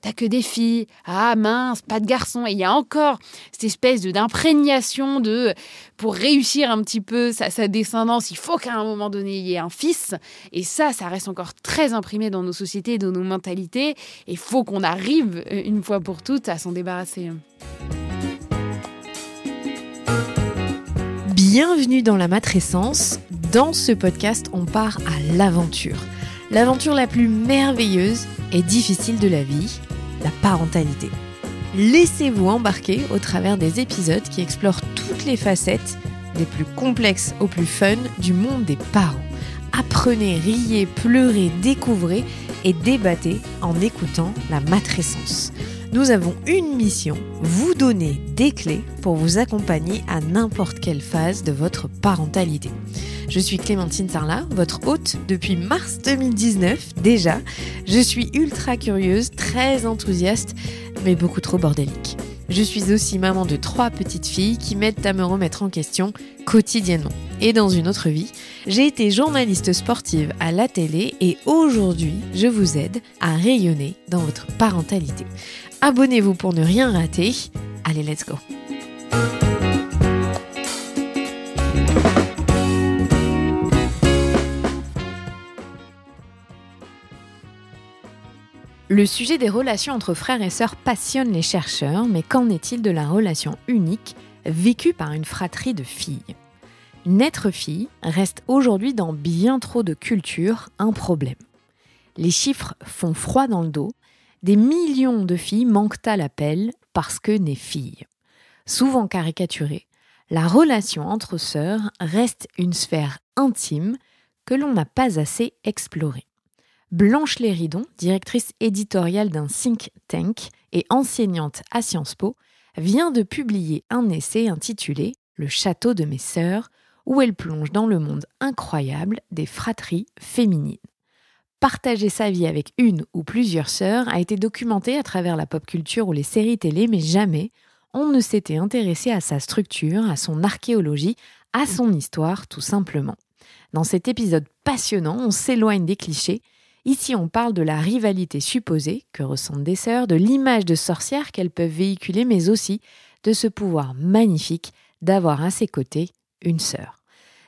t'as que des filles. Ah mince, pas de garçons. Et il y a encore cette espèce d'imprégnation pour réussir un petit peu sa descendance, il faut qu'à un moment donné, il y ait un fils. Et ça reste encore très imprimé dans nos sociétés, dans nos mentalités. Et il faut qu'on arrive, une fois pour toutes, à s'en débarrasser. Bienvenue dans la matrescence. Dans ce podcast, on part à l'aventure. L'aventure la plus merveilleuse et difficile de la vie, la parentalité. Laissez-vous embarquer au travers des épisodes qui explorent toutes les facettes, des plus complexes aux plus fun, du monde des parents. Apprenez, riez, pleurez, découvrez et débattez en écoutant la matrescence. Nous avons une mission, vous donner des clés pour vous accompagner à n'importe quelle phase de votre parentalité. Je suis Clémentine Sarlat, votre hôte depuis mars 2019 déjà. Je suis ultra curieuse, très enthousiaste, mais beaucoup trop bordélique. Je suis aussi maman de 3 petites filles qui m'aident à me remettre en question quotidiennement. Et dans une autre vie, j'ai été journaliste sportive à la télé et aujourd'hui, je vous aide à rayonner dans votre parentalité. Abonnez-vous pour ne rien rater. Allez, let's go! Le sujet des relations entre frères et sœurs passionne les chercheurs, mais qu'en est-il de la relation unique vécue par une fratrie de filles ? Naître fille reste aujourd'hui dans bien trop de cultures un problème. Les chiffres font froid dans le dos. Des millions de filles manquent à l'appel parce que nées filles. Souvent caricaturée, la relation entre sœurs reste une sphère intime que l'on n'a pas assez explorée. Blanche Léridon, directrice éditoriale d'un think tank et enseignante à Sciences Po, vient de publier un essai intitulé « Le château de mes sœurs » où elle plonge dans le monde incroyable des fratries féminines. Partager sa vie avec une ou plusieurs sœurs a été documenté à travers la pop culture ou les séries télé, mais jamais on ne s'était intéressé à sa structure, à son archéologie, à son histoire tout simplement. Dans cet épisode passionnant, on s'éloigne des clichés. Ici, on parle de la rivalité supposée que ressentent des sœurs, de l'image de sorcière qu'elles peuvent véhiculer, mais aussi de ce pouvoir magnifique d'avoir à ses côtés une sœur.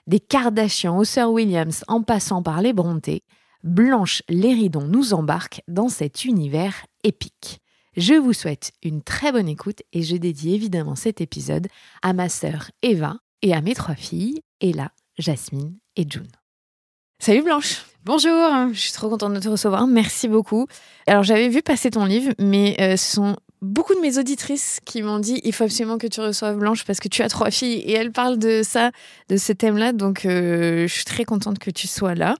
Des Kardashians aux sœurs Williams en passant par les Brontë, Blanche Léridon nous embarque dans cet univers épique. Je vous souhaite une très bonne écoute et je dédie évidemment cet épisode à ma sœur Eva et à mes 3 filles, Ella, Jasmine et June. Salut Blanche! Bonjour! Je suis trop contente de te recevoir, merci beaucoup. Alors j'avais vu passer ton livre, mais ce sont beaucoup de mes auditrices qui m'ont dit il faut absolument que tu reçoives Blanche parce que tu as 3 filles et elle parle de ça, de ce thème-là, donc je suis très contente que tu sois là.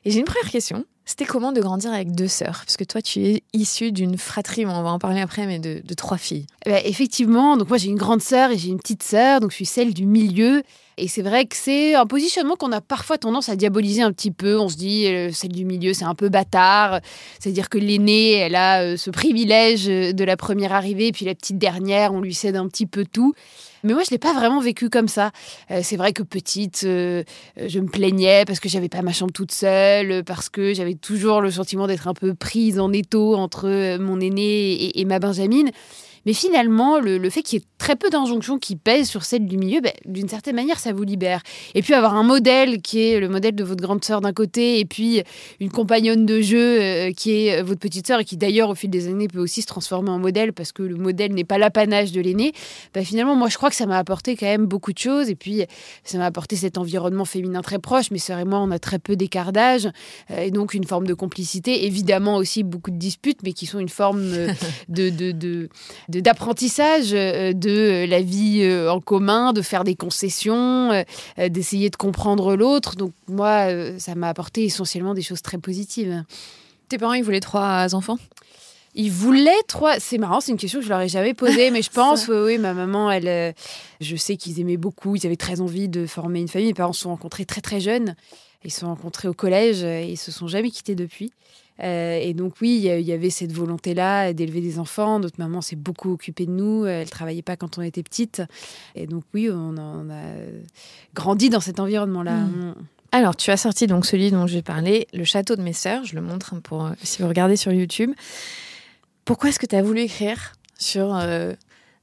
Et j'ai une première question. C'était comment de grandir avec 2 sœurs ? Parce que toi, tu es issue d'une fratrie, on va en parler après, mais de 3 filles. Effectivement, donc moi j'ai une grande sœur et j'ai une petite sœur, donc je suis celle du milieu. Et c'est vrai que c'est un positionnement qu'on a parfois tendance à diaboliser un petit peu. On se dit, celle du milieu, c'est un peu bâtard. C'est-à-dire que l'aînée, elle a ce privilège de la première arrivée, et puis la petite dernière, on lui cède un petit peu tout. Mais moi, je ne l'ai pas vraiment vécu comme ça. C'est vrai que petite, je me plaignais parce que je n'avais pas ma chambre toute seule, parce que j'avais toujours le sentiment d'être un peu prise en étau entre mon aînée et ma Benjamine. Mais finalement, le fait qu'il y ait très peu d'injonctions qui pèsent sur celle du milieu, d'une certaine manière, ça vous libère. Et puis avoir un modèle qui est le modèle de votre grande sœur d'un côté, et puis une compagnonne de jeu qui est votre petite sœur, et qui d'ailleurs, au fil des années, peut aussi se transformer en modèle, parce que le modèle n'est pas l'apanage de l'aîné. Finalement, moi, je crois que ça m'a apporté quand même beaucoup de choses. Et puis, ça m'a apporté cet environnement féminin très proche. Mes sœurs et moi, on a très peu d'écart d'âge, et donc une forme de complicité. Évidemment aussi beaucoup de disputes, mais qui sont une forme d'apprentissage de la vie en commun, de faire des concessions, d'essayer de comprendre l'autre. Donc moi, ça m'a apporté essentiellement des choses très positives. Tes parents, ils voulaient 3 enfants ? Ils voulaient 3... C'est marrant, c'est une question que je leur ai jamais posée, mais je pense, oui, ma maman, elle, je sais qu'ils aimaient beaucoup, ils avaient très envie de former une famille. Mes parents se sont rencontrés très très jeunes. Ils se sont rencontrés au collège et ils se sont jamais quittés depuis. Et donc oui, il y avait cette volonté-là d'élever des enfants. Notre maman s'est beaucoup occupée de nous. Elle travaillait pas quand on était petite. Et donc oui, on a grandi dans cet environnement-là. Alors, tu as sorti donc celui dont je vais parler, Le château de mes sœurs. Je le montre pour si vous regardez sur YouTube. Pourquoi est-ce que tu as voulu écrire sur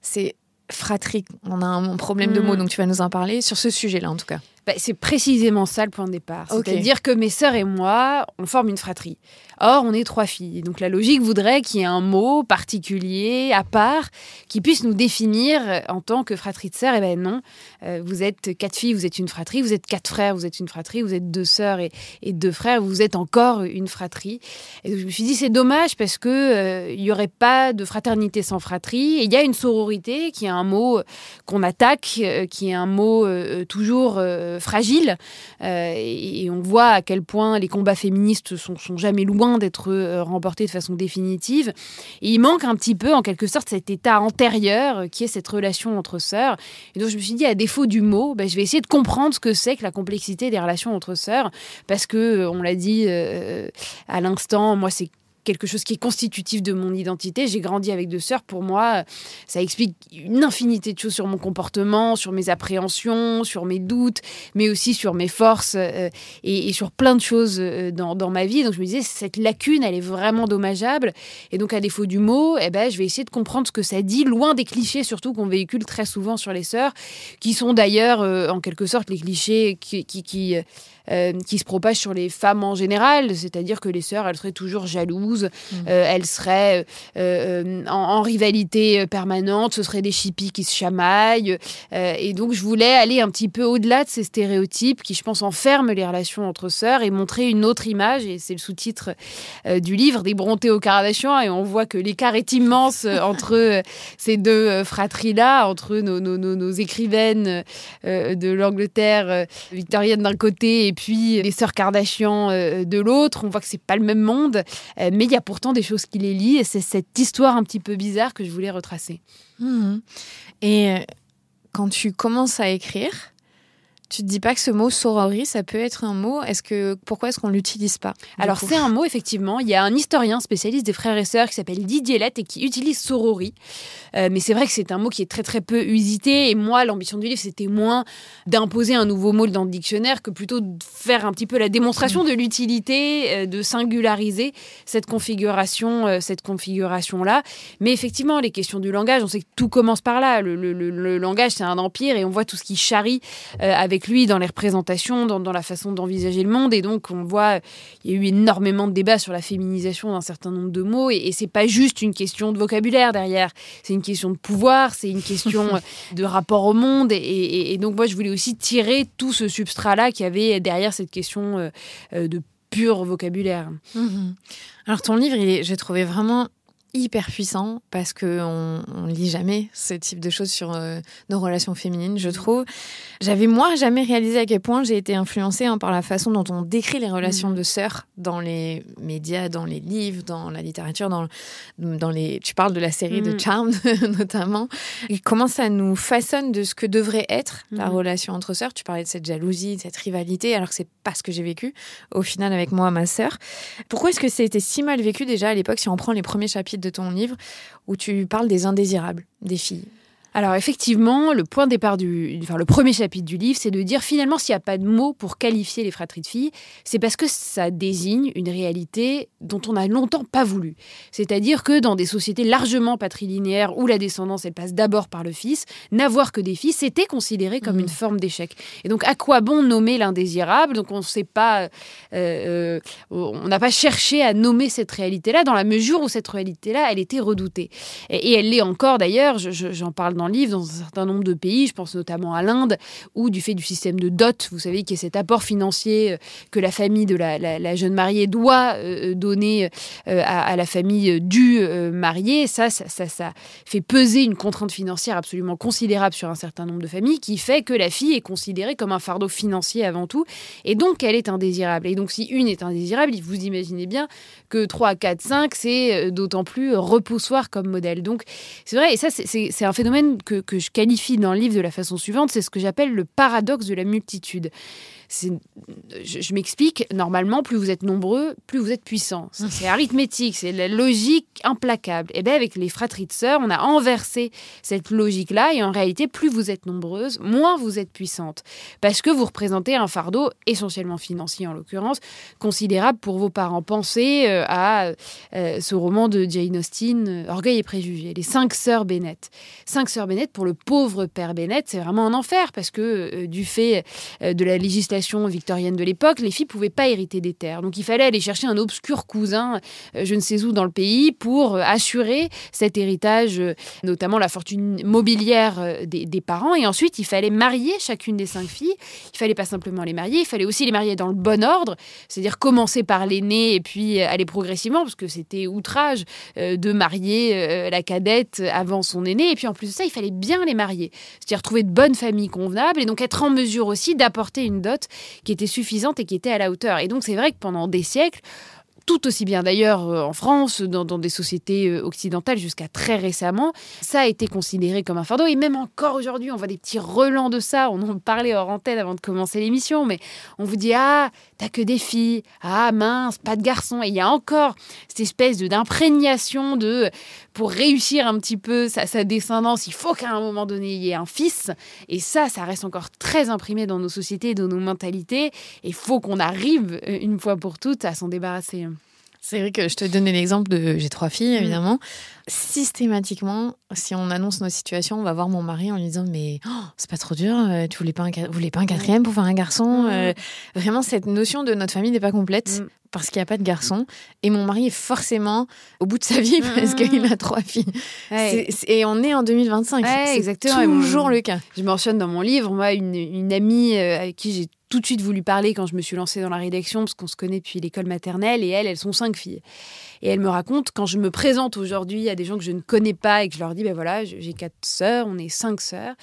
ces fratries? On a un problème de mots, donc tu vas nous en parler sur ce sujet-là, en tout cas. C'est précisément ça le point de départ. Okay. C'est-à-dire que mes sœurs et moi, on forme une fratrie. Or, on est 3 filles. Donc, la logique voudrait qu'il y ait un mot particulier, à part, qui puisse nous définir en tant que fratrie de sœurs. Eh bien non, vous êtes 4 filles, vous êtes une fratrie. Vous êtes 4 frères, vous êtes une fratrie. Vous êtes 2 sœurs et 2 frères, vous êtes encore une fratrie. Et donc, je me suis dit, c'est dommage parce qu'il n'y aurait pas de fraternité sans fratrie. Et il y a une sororité qui est un mot qu'on attaque, qui est un mot toujours fragile. Et on voit à quel point les combats féministes sont jamais loin d'être remportés de façon définitive. Et il manque un petit peu, en quelque sorte, cet état antérieur qui est cette relation entre sœurs. Et donc, je me suis dit, à défaut du mot, je vais essayer de comprendre ce que c'est que la complexité des relations entre sœurs. Parce que, on l'a dit à l'instant, moi, c'est quelque chose qui est constitutif de mon identité. J'ai grandi avec 2 sœurs. Pour moi, ça explique une infinité de choses sur mon comportement, sur mes appréhensions, sur mes doutes, mais aussi sur mes forces et sur plein de choses dans ma vie. Donc, je me disais, cette lacune, elle est vraiment dommageable. Et donc, à défaut du mot, je vais essayer de comprendre ce que ça dit, loin des clichés, surtout qu'on véhicule très souvent sur les sœurs, qui sont d'ailleurs, en quelque sorte, les clichés qui se propagent sur les femmes en général, c'est-à-dire que les sœurs, elles seraient toujours jalouses, elles seraient en rivalité permanente, ce seraient des chippies qui se chamaillent. Et donc, je voulais aller un petit peu au-delà de ces stéréotypes qui, je pense, enferment les relations entre sœurs et montrer une autre image. Et c'est le sous-titre du livre, des Brontë aux Kardashian. Et on voit que l'écart est immense entre ces 2 fratries-là, entre nos écrivaines de l'Angleterre victorienne d'un côté et puis les sœurs Kardashian de l'autre. On voit que c'est pas le même monde, mais il y a pourtant des choses qui les lient et c'est cette histoire un petit peu bizarre que je voulais retracer. Et quand tu commences à écrire, tu te dis pas que ce mot sororité, ça peut être un mot. Pourquoi est-ce qu'on l'utilise pas? Alors, c'est un mot, effectivement. Il y a un historien spécialiste des frères et sœurs qui s'appelle Didier Lett et qui utilise sorori. Mais c'est vrai que c'est un mot qui est très, très peu usité. Et moi, l'ambition du livre, c'était moins d'imposer un nouveau mot dans le dictionnaire que plutôt de faire un petit peu la démonstration de l'utilité, de singulariser cette configuration-là. Mais effectivement, les questions du langage, on sait que tout commence par là. Le langage, c'est un empire et on voit tout ce qui charrie avec lui dans les représentations, dans la façon d'envisager le monde. Et donc, on voit, il y a eu énormément de débats sur la féminisation d'un certain nombre de mots. Et c'est pas juste une question de vocabulaire derrière. C'est une question de pouvoir, c'est une question de rapport au monde. Et donc, moi, je voulais aussi tirer tout ce substrat-là qu'il y avait derrière cette question de pur vocabulaire. Alors, ton livre, j'ai trouvé vraiment hyper puissant parce qu'on ne lit jamais ce type de choses sur nos relations féminines, je trouve. J'avais, moi, jamais réalisé à quel point j'ai été influencée par la façon dont on décrit les relations de sœurs dans les médias, dans les livres, dans la littérature, dans les... Tu parles de la série de Charmed, notamment. Et comment ça nous façonne de ce que devrait être la relation entre sœurs. Tu parlais de cette jalousie, de cette rivalité, alors que c'est pas ce que j'ai vécu, au final, avec moi, ma sœur. Pourquoi est-ce que c'était si mal vécu, déjà, à l'époque, si on prend les premiers chapitres de ton livre, où tu parles des indésirables, des filles? Alors effectivement, le point de départ le premier chapitre du livre, c'est de dire finalement s'il n'y a pas de mots pour qualifier les fratries de filles, c'est parce que ça désigne une réalité dont on a longtemps pas voulu. C'est-à-dire que dans des sociétés largement patrilinéaires où la descendance elle passe d'abord par le fils, n'avoir que des filles, c'était considéré comme une forme d'échec. Et donc à quoi bon nommer l'indésirable? Donc on sait pas, on n'a pas cherché à nommer cette réalité-là dans la mesure où cette réalité-là, elle était redoutée. Et elle l'est encore d'ailleurs. J'en parle dans le livre, dans un certain nombre de pays, je pense notamment à l'Inde, où du fait du système de dot, vous savez, qui est cet apport financier que la famille de la jeune mariée doit donner à la famille du marié, ça fait peser une contrainte financière absolument considérable sur un certain nombre de familles, qui fait que la fille est considérée comme un fardeau financier avant tout, et donc elle est indésirable. Et donc si une est indésirable, vous imaginez bien que 3, 4, 5, c'est d'autant plus repoussoir comme modèle. Donc c'est vrai, et ça c'est un phénomène que je qualifie dans le livre de la façon suivante, c'est ce que j'appelle le paradoxe de la multitude. Je m'explique, normalement, plus vous êtes nombreux, plus vous êtes puissants. C'est arithmétique, c'est la logique implacable. Et bien, avec les fratries de sœurs, on a inversé cette logique-là. Et en réalité, plus vous êtes nombreuses, moins vous êtes puissantes. Parce que vous représentez un fardeau, essentiellement financier en l'occurrence, considérable pour vos parents. Pensez à ce roman de Jane Austen, Orgueil et préjugés, les 5 sœurs Bennet. 5 sœurs Bennet, pour le pauvre père Bennet, c'est vraiment un enfer. Parce que du fait de la législation victorienne de l'époque, les filles ne pouvaient pas hériter des terres. Donc il fallait aller chercher un obscur cousin, je ne sais où dans le pays, pour assurer cet héritage, notamment la fortune mobilière des parents. Et ensuite, il fallait marier chacune des 5 filles. Il ne fallait pas simplement les marier, il fallait aussi les marier dans le bon ordre, c'est-à-dire commencer par l'aînée et puis aller progressivement, parce que c'était outrage de marier la cadette avant son aînée. Et puis en plus de ça, il fallait bien les marier, c'est-à-dire trouver de bonnes familles convenables et donc être en mesure aussi d'apporter une dot qui était suffisante et qui était à la hauteur. Et donc c'est vrai que pendant des siècles, tout aussi bien d'ailleurs en France, dans des sociétés occidentales jusqu'à très récemment, ça a été considéré comme un fardeau. Et même encore aujourd'hui, on voit des petits relents de ça. On en parlait hors antenne avant de commencer l'émission, mais on vous dit « Ah, t'as que des filles. Ah, mince, pas de garçons. » Et il y a encore cette espèce d'imprégnation pour réussir un petit peu sa descendance, il faut qu'à un moment donné, il y ait un fils. Et ça reste encore très imprimé dans nos sociétés, dans nos mentalités. Et il faut qu'on arrive, une fois pour toutes, à s'en débarrasser. C'est vrai que je te donnais l'exemple de... J'ai 3 filles, évidemment. Systématiquement, si on annonce nos situations, on va voir mon mari en lui disant « Mais c'est pas trop dur, tu voulais pas un 4e pour faire un garçon ?» Vraiment, cette notion de notre famille n'est pas complète parce qu'il n'y a pas de garçon. Et mon mari est forcément au bout de sa vie parce qu'il a 3 filles. Ouais. Et on est en 2025. C'est exactement toujours le cas. Je mentionne dans mon livre, moi, une amie avec qui j'ai tout de suite voulu parler quand je me suis lancée dans la rédaction, parce qu'on se connaît depuis l'école maternelle, et elles sont 5 filles. Et elle me raconte, quand je me présente aujourd'hui à des gens que je ne connais pas et que je leur dis, ben voilà, j'ai 4 sœurs, on est 5 sœurs,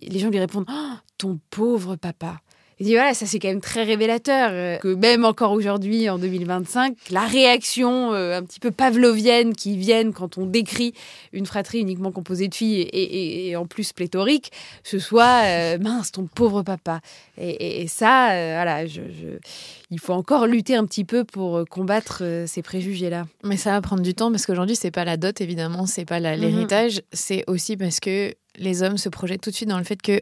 les gens lui répondent, oh, ton pauvre papa. Et dit voilà, ça c'est quand même très révélateur que même encore aujourd'hui, en 2025, la réaction un petit peu pavlovienne qui vienne quand on décrit une fratrie uniquement composée de filles et en plus pléthorique, ce soit mince, ton pauvre papa. Et ça, voilà, il faut encore lutter un petit peu pour combattre ces préjugés-là. Mais ça va prendre du temps parce qu'aujourd'hui, c'est pas la dot évidemment, c'est pas l'héritage, c'est aussi parce que les hommes se projettent tout de suite dans le fait que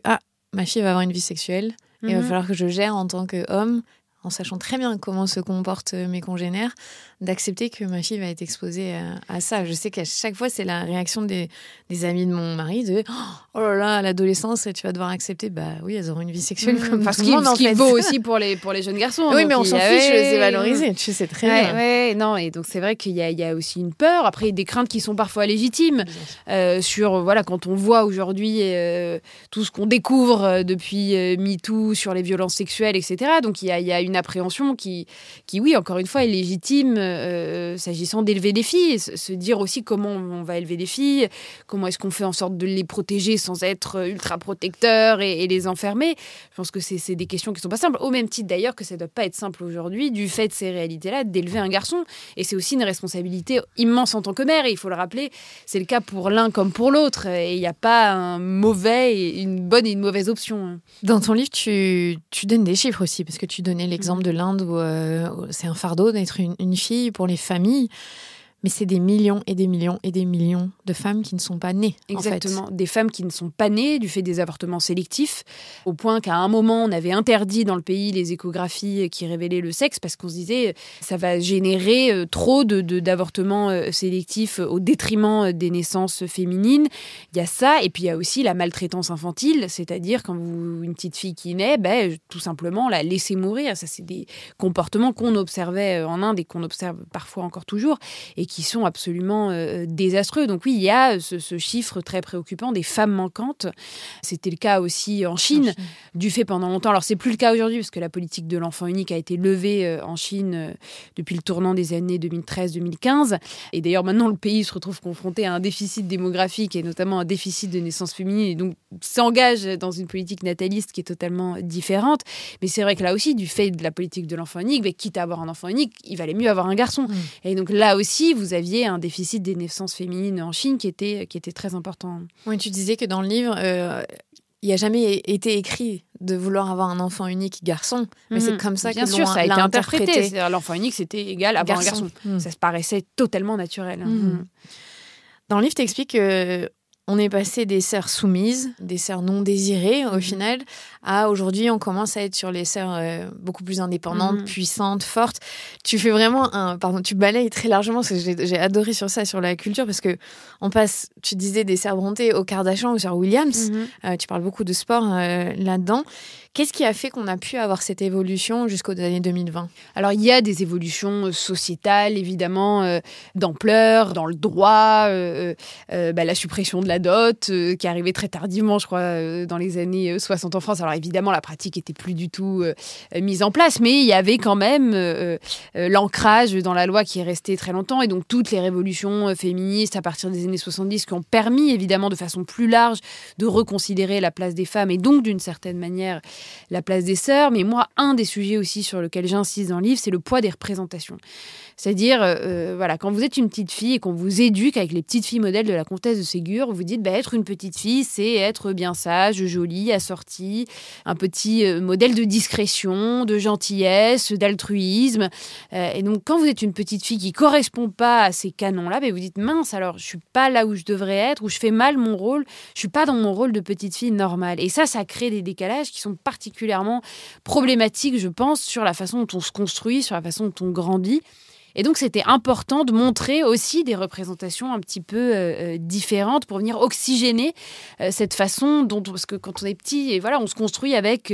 ma fille va avoir une vie sexuelle. Et il va falloir que je gère en tant qu'homme, en sachant très bien comment se comportent mes congénères, d'accepter que ma fille va être exposée à ça. Je sais qu'à chaque fois, c'est la réaction des amis de mon mari de « Oh là là, à l'adolescence, tu vas devoir accepter. » Bah oui, elles auront une vie sexuelle comme tout le monde, en fait. Ce qui vaut aussi pour les jeunes garçons. Oui, mais on s'en fiche, c'est valorisé. Tu sais très bien. Ouais, non, et donc c'est vrai qu'il y a aussi une peur. Après, il y a des craintes qui sont parfois légitimes sur, voilà, quand on voit aujourd'hui tout ce qu'on découvre depuis MeToo sur les violences sexuelles, etc. Donc il y a une appréhension qui, oui, encore une fois, est légitime s'agissant d'élever des filles. Se dire aussi comment on va élever des filles, comment est-ce qu'on fait en sorte de les protéger sans être ultra protecteur et les enfermer. Je pense que c'est des questions qui ne sont pas simples. Au même titre d'ailleurs que ça ne doit pas être simple aujourd'hui, du fait de ces réalités-là, d'élever un garçon. Et c'est aussi une responsabilité immense en tant que mère. Et il faut le rappeler, c'est le cas pour l'un comme pour l'autre. Et il n'y a pas une bonne et une mauvaise option. Dans ton livre, tu donnes des chiffres aussi, parce que tu donnais l'exemple de l'Inde où c'est un fardeau d'être une fille pour les familles. Mais c'est des millions et des millions et des millions de femmes qui ne sont pas nées. Exactement, en fait. Des femmes qui ne sont pas nées du fait des avortements sélectifs, au point qu'à un moment, on avait interdit dans le pays les échographies qui révélaient le sexe, parce qu'on se disait ça va générer trop d'avortements sélectifs au détriment des naissances féminines. Il y a ça, et puis il y a aussi la maltraitance infantile, c'est-à-dire quand une petite fille qui naît, tout simplement la laisser mourir. Ça, c'est des comportements qu'on observait en Inde et qu'on observe parfois encore toujours, et qui sont absolument désastreux. Donc oui, il y a ce chiffre très préoccupant des femmes manquantes. C'était le cas aussi en Chine, du fait pendant longtemps. Alors c'est plus le cas aujourd'hui, parce que la politique de l'enfant unique a été levée en Chine depuis le tournant des années 2013-2015. Et d'ailleurs, maintenant, le pays se retrouve confronté à un déficit démographique et notamment un déficit de naissance féminine, et donc s'engage dans une politique nataliste qui est totalement différente. Mais c'est vrai que là aussi, du fait de la politique de l'enfant unique, quitte à avoir un enfant unique, il valait mieux avoir un garçon. Et donc là aussi, vous aviez un déficit des naissances féminines en Chine qui était très important. Oui, tu disais que dans le livre, il n'y a jamais été écrit de vouloir avoir un enfant unique garçon, mais c'est comme ça bien que sûr, ça a été interprété. interprété. L'enfant unique, c'était égal à avoir un garçon. Ça se paraissait totalement naturel. Dans le livre, tu expliques qu'on est passé des sœurs soumises, des sœurs non désirées au final, à aujourd'hui, on commence à être sur les sœurs beaucoup plus indépendantes, puissantes, fortes. Tu fais vraiment tu balayes très largement, parce que j'ai adoré sur ça, sur la culture, parce que on passe, tu disais, des sœurs Brontë aux Kardashian, aux sœurs Williams. Tu parles beaucoup de sport là-dedans. Qu'est-ce qui a fait qu'on a pu avoir cette évolution jusqu'aux années 2020 ? Alors, il y a des évolutions sociétales, évidemment, d'ampleur, dans le droit, la suppression de la dot, qui est arrivée très tardivement, je crois, dans les années 60 en France. Alors, évidemment, la pratique n'était plus du tout mise en place, mais il y avait quand même l'ancrage dans la loi qui est resté très longtemps. Et donc, toutes les révolutions féministes à partir des années 70 qui ont permis, évidemment, de façon plus large, de reconsidérer la place des femmes et donc, d'une certaine manière, la place des sœurs. Mais moi, un des sujets aussi sur lequel j'insiste dans le livre, c'est le poids des représentations. C'est-à-dire, quand vous êtes une petite fille et qu'on vous éduque avec les petites filles modèles de la comtesse de Ségur, vous dites, être une petite fille, c'est être bien sage, jolie, assortie, un petit modèle de discrétion, de gentillesse, d'altruisme. Et donc, quand vous êtes une petite fille qui ne correspond pas à ces canons-là, vous dites, mince, alors, je ne suis pas là où je devrais être, ou je fais mal mon rôle, je ne suis pas dans mon rôle de petite fille normale. Et ça crée des décalages qui sont particulièrement problématiques, je pense, sur la façon dont on se construit, sur la façon dont on grandit. Et donc, c'était important de montrer aussi des représentations un petit peu différentes pour venir oxygéner cette façon dont... Parce que quand on est petit, et voilà, on se construit avec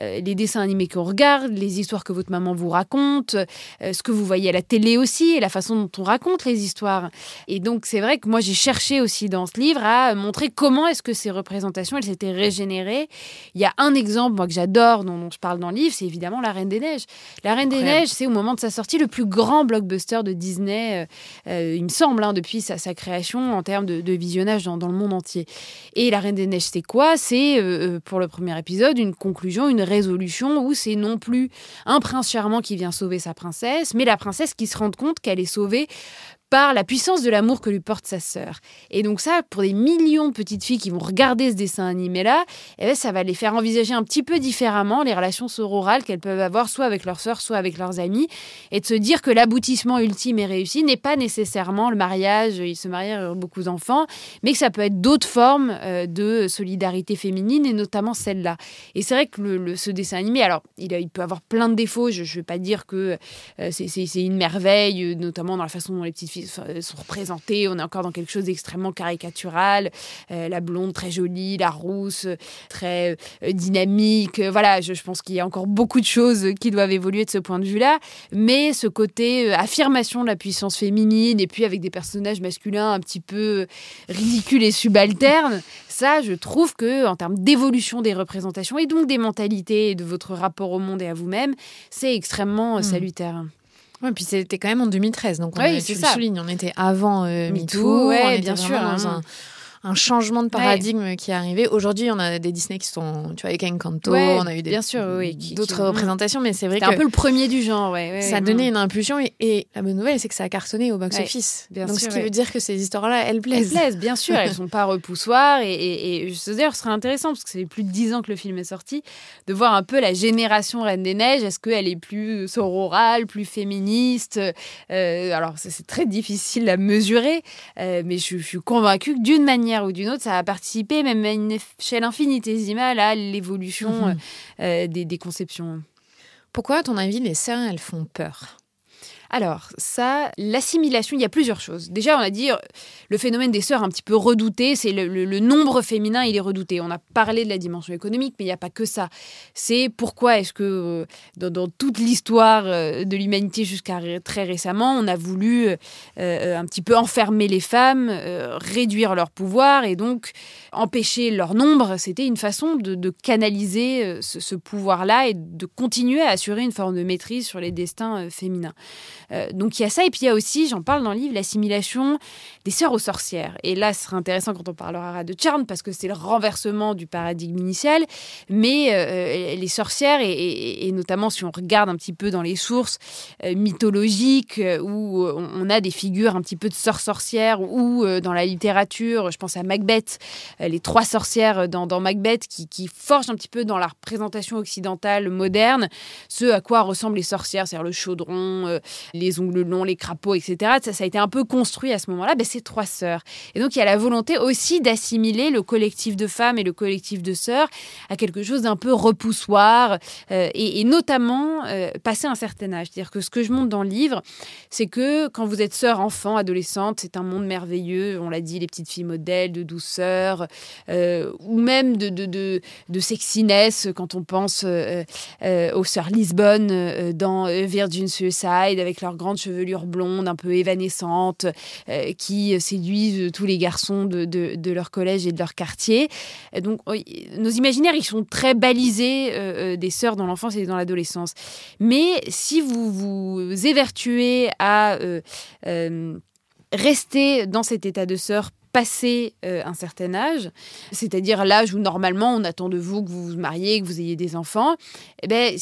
les dessins animés qu'on regarde, les histoires que votre maman vous raconte, ce que vous voyez à la télé aussi, et la façon dont on raconte les histoires. Et donc, c'est vrai que moi, j'ai cherché aussi dans ce livre à montrer comment est-ce que ces représentations, elles s'étaient régénérées. Il y a un exemple, moi, que j'adore, dont je parle dans le livre, c'est évidemment La Reine des Neiges. La Reine des Neiges, c'est au moment de sa sortie le plus grand blockbuster de Disney, il me semble, depuis sa création en termes de visionnage dans le monde entier. Et La Reine des Neiges, c'est quoi ? C'est, pour le premier épisode, une conclusion, une résolution où c'est non plus un prince charmant qui vient sauver sa princesse, mais la princesse qui se rend compte qu'elle est sauvée par la puissance de l'amour que lui porte sa sœur. Et donc ça, pour des millions de petites filles qui vont regarder ce dessin animé-là, ça va les faire envisager un petit peu différemment les relations sororales qu'elles peuvent avoir soit avec leurs sœurs, soit avec leurs amis, et de se dire que l'aboutissement ultime et réussi n'est pas nécessairement le mariage, ils se marient avec beaucoup d'enfants, mais que ça peut être d'autres formes de solidarité féminine, et notamment celle-là. Et c'est vrai que ce dessin animé, alors il peut avoir plein de défauts, je ne vais pas dire que c'est une merveille, notamment dans la façon dont les petites filles sont représentées. On est encore dans quelque chose d'extrêmement caricatural. La blonde très jolie, la rousse très dynamique. Voilà, je pense qu'il y a encore beaucoup de choses qui doivent évoluer de ce point de vue-là. Mais ce côté affirmation de la puissance féminine et puis avec des personnages masculins un petit peu ridicules et subalternes, ça, je trouve que en termes d'évolution des représentations et donc des mentalités et de votre rapport au monde et à vous-même, c'est extrêmement salutaire. Ouais, puis c'était quand même en 2013, donc oui, tu le soulignes, on était avant MeToo, ouais, on était bien sûr, dans un changement de paradigme qui est arrivé. Aujourd'hui, on a des Disney qui sont, tu vois, avec Encanto, on a eu d'autres représentations, mais c'est vrai que c'était un peu le premier du genre, ça a donné une impulsion et la bonne nouvelle, c'est que ça a cartonné au box-office. Donc, ce qui veut dire que ces histoires-là, elles plaisent. Elles plaisent, bien sûr, elles sont pas repoussoires et d'ailleurs, ce serait intéressant parce que ça fait plus de 10 ans que le film est sorti, de voir un peu la génération Reine des Neiges. Est-ce qu'elle est plus sororale, plus féministe alors, c'est très difficile à mesurer, mais je suis convaincue que d'une manière ou d'une autre, ça a participé même à une échelle infinitésimale à l'évolution des conceptions. Pourquoi, à ton avis, les sœurs, elles font peur ? Alors, ça, l'assimilation, il y a plusieurs choses. Déjà, on a dit, le phénomène des sœurs un petit peu redouté, c'est le nombre féminin, il est redouté. On a parlé de la dimension économique, mais il n'y a pas que ça. C'est pourquoi est-ce que, dans toute l'histoire de l'humanité jusqu'à très récemment, on a voulu un petit peu enfermer les femmes, réduire leur pouvoir et donc empêcher leur nombre. C'était une façon de canaliser ce pouvoir-là et de continuer à assurer une forme de maîtrise sur les destins féminins. Donc il y a ça, et puis il y a aussi, j'en parle dans le livre, l'assimilation des sœurs aux sorcières. Et là, ce sera intéressant quand on parlera de Charme, parce que c'est le renversement du paradigme initial, mais les sorcières, et notamment si on regarde un petit peu dans les sources mythologiques, où on a des figures un petit peu de sœurs sorcières, ou dans la littérature, je pense à Macbeth, les 3 sorcières dans Macbeth, qui forgent un petit peu dans la représentation occidentale moderne ce à quoi ressemblent les sorcières, c'est-à-dire le chaudron, les ongles longs, les crapauds, etc. Ça a été un peu construit à ce moment-là, ces 3 sœurs. Et donc, il y a la volonté aussi d'assimiler le collectif de femmes et le collectif de sœurs à quelque chose d'un peu repoussoir, et notamment passer un certain âge. C'est-à-dire que ce que je montre dans le livre, c'est que quand vous êtes sœur, enfant, adolescente, c'est un monde merveilleux, on l'a dit, les petites filles modèles, de douceur, ou même de sexiness, quand on pense aux sœurs Lisbonne dans Virgin Suicide, avec leurs grandes chevelures blondes, un peu évanescentes, qui séduisent tous les garçons de leur collège et de leur quartier. Donc, nos imaginaires, ils sont très balisés des sœurs dans l'enfance et dans l'adolescence. Mais si vous vous évertuez à rester dans cet état de sœur passé un certain âge, c'est-à-dire l'âge où normalement on attend de vous que vous vous mariez, que vous ayez des enfants, eh ben,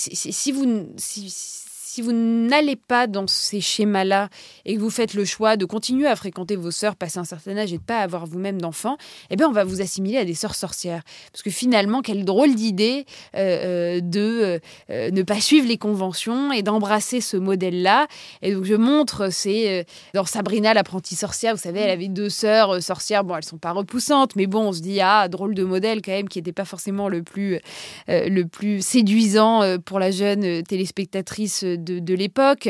si vous n'allez pas dans ces schémas-là et que vous faites le choix de continuer à fréquenter vos sœurs passé un certain âge et de ne pas avoir vous-même d'enfants, eh bien, on va vous assimiler à des sœurs sorcières. Parce que finalement, quelle drôle d'idée de ne pas suivre les conventions et d'embrasser ce modèle-là. Et donc, je montre, c'est dans Sabrina, l'apprentie sorcière, vous savez, elle avait 2 sœurs sorcières. Bon, elles ne sont pas repoussantes, mais bon, on se dit, drôle de modèle quand même, qui n'était pas forcément le plus séduisant pour la jeune téléspectatrice de l'époque.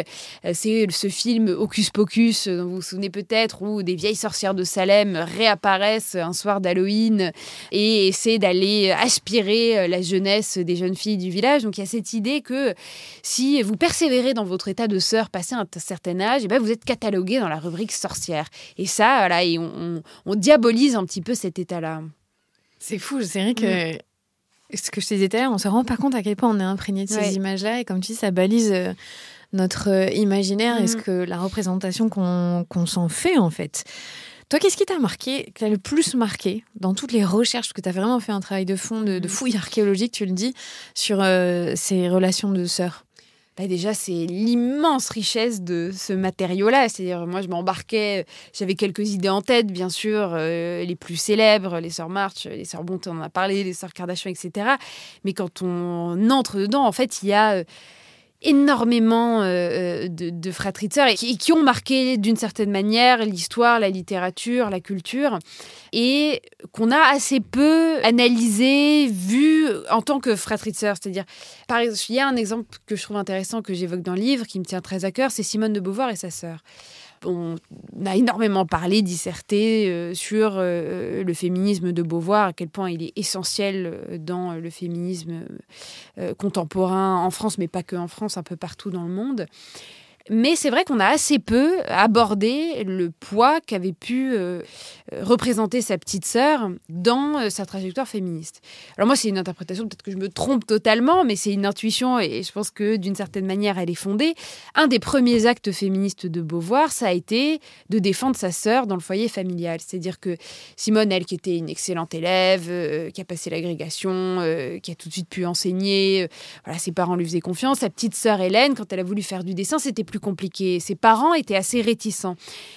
C'est ce film Hocus Pocus, dont vous vous souvenez peut-être, où des vieilles sorcières de Salem réapparaissent un soir d'Halloween et essaient d'aller aspirer la jeunesse des jeunes filles du village. Donc il y a cette idée que si vous persévérez dans votre état de sœur passé un certain âge, vous êtes catalogué dans la rubrique sorcière. Et ça, voilà, et on diabolise un petit peu cet état-là. C'est fou, c'est vrai que ce que je te disais tout à l'heure, on se rend pas compte à quel point on est imprégné de ces images-là. Et comme tu dis, ça balise notre imaginaire et la représentation qu'on s'en fait, en fait. Toi, qu'est-ce qui t'a le plus marqué dans toutes les recherches, parce que tu as vraiment fait un travail de fond, de fouille archéologique, tu le dis, sur ces relations de sœurs? Déjà, c'est l'immense richesse de ce matériau-là. C'est-à-dire, moi, je m'embarquais, j'avais quelques idées en tête, bien sûr, les plus célèbres, les sœurs March, les sœurs Bonté, on en a parlé, les sœurs Kardashian, etc. Mais quand on entre dedans, en fait, il y a énormément de fratries de sœurs et qui ont marqué d'une certaine manière l'histoire, la littérature, la culture, et qu'on a assez peu analysé, vu en tant que fratries de sœurs. C'est-à-dire, par exemple, il y a un exemple que je trouve intéressant, que j'évoque dans le livre, qui me tient très à cœur, c'est Simone de Beauvoir et sa sœur. On a énormément parlé, disserté sur le féminisme de Beauvoir, à quel point il est essentiel dans le féminisme contemporain en France, mais pas que en France, un peu partout dans le monde. Mais c'est vrai qu'on a assez peu abordé le poids qu'avait pu représenter sa petite sœur dans sa trajectoire féministe. Alors moi, c'est une interprétation, peut-être que je me trompe totalement, mais c'est une intuition et je pense que d'une certaine manière, elle est fondée. Un des premiers actes féministes de Beauvoir, ça a été de défendre sa sœur dans le foyer familial. C'est-à-dire que Simone, elle qui était une excellente élève, qui a passé l'agrégation, qui a tout de suite pu enseigner, voilà, ses parents lui faisaient confiance. Sa petite sœur Hélène, quand elle a voulu faire du dessin, c'était plus compliqué. Ses parents étaient assez réticents.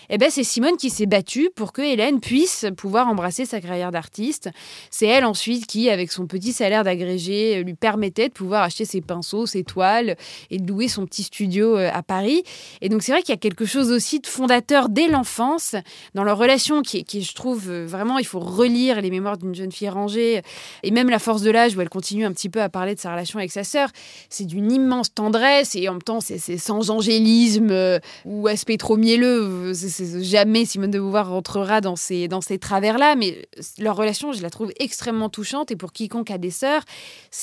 Et c'est Simone qui s'est battue pour que Hélène puisse pouvoir embrasser sa carrière d'artiste. C'est elle ensuite qui, avec son petit salaire d'agrégée, lui permettait de pouvoir acheter ses pinceaux, ses toiles et de louer son petit studio à Paris. Et donc c'est vrai qu'il y a quelque chose aussi de fondateur dès l'enfance dans leur relation qui je trouve vraiment, il faut relire Les Mémoires d'une jeune fille rangée et même La Force de l'âge où elle continue un petit peu à parler de sa relation avec sa sœur. C'est d'une immense tendresse et en même temps c'est sans angélisme ou aspect trop mielleux. Jamais Simone de Beauvoir rentrera dans ces travers-là, mais leur relation, je la trouve extrêmement touchante et pour quiconque a des sœurs,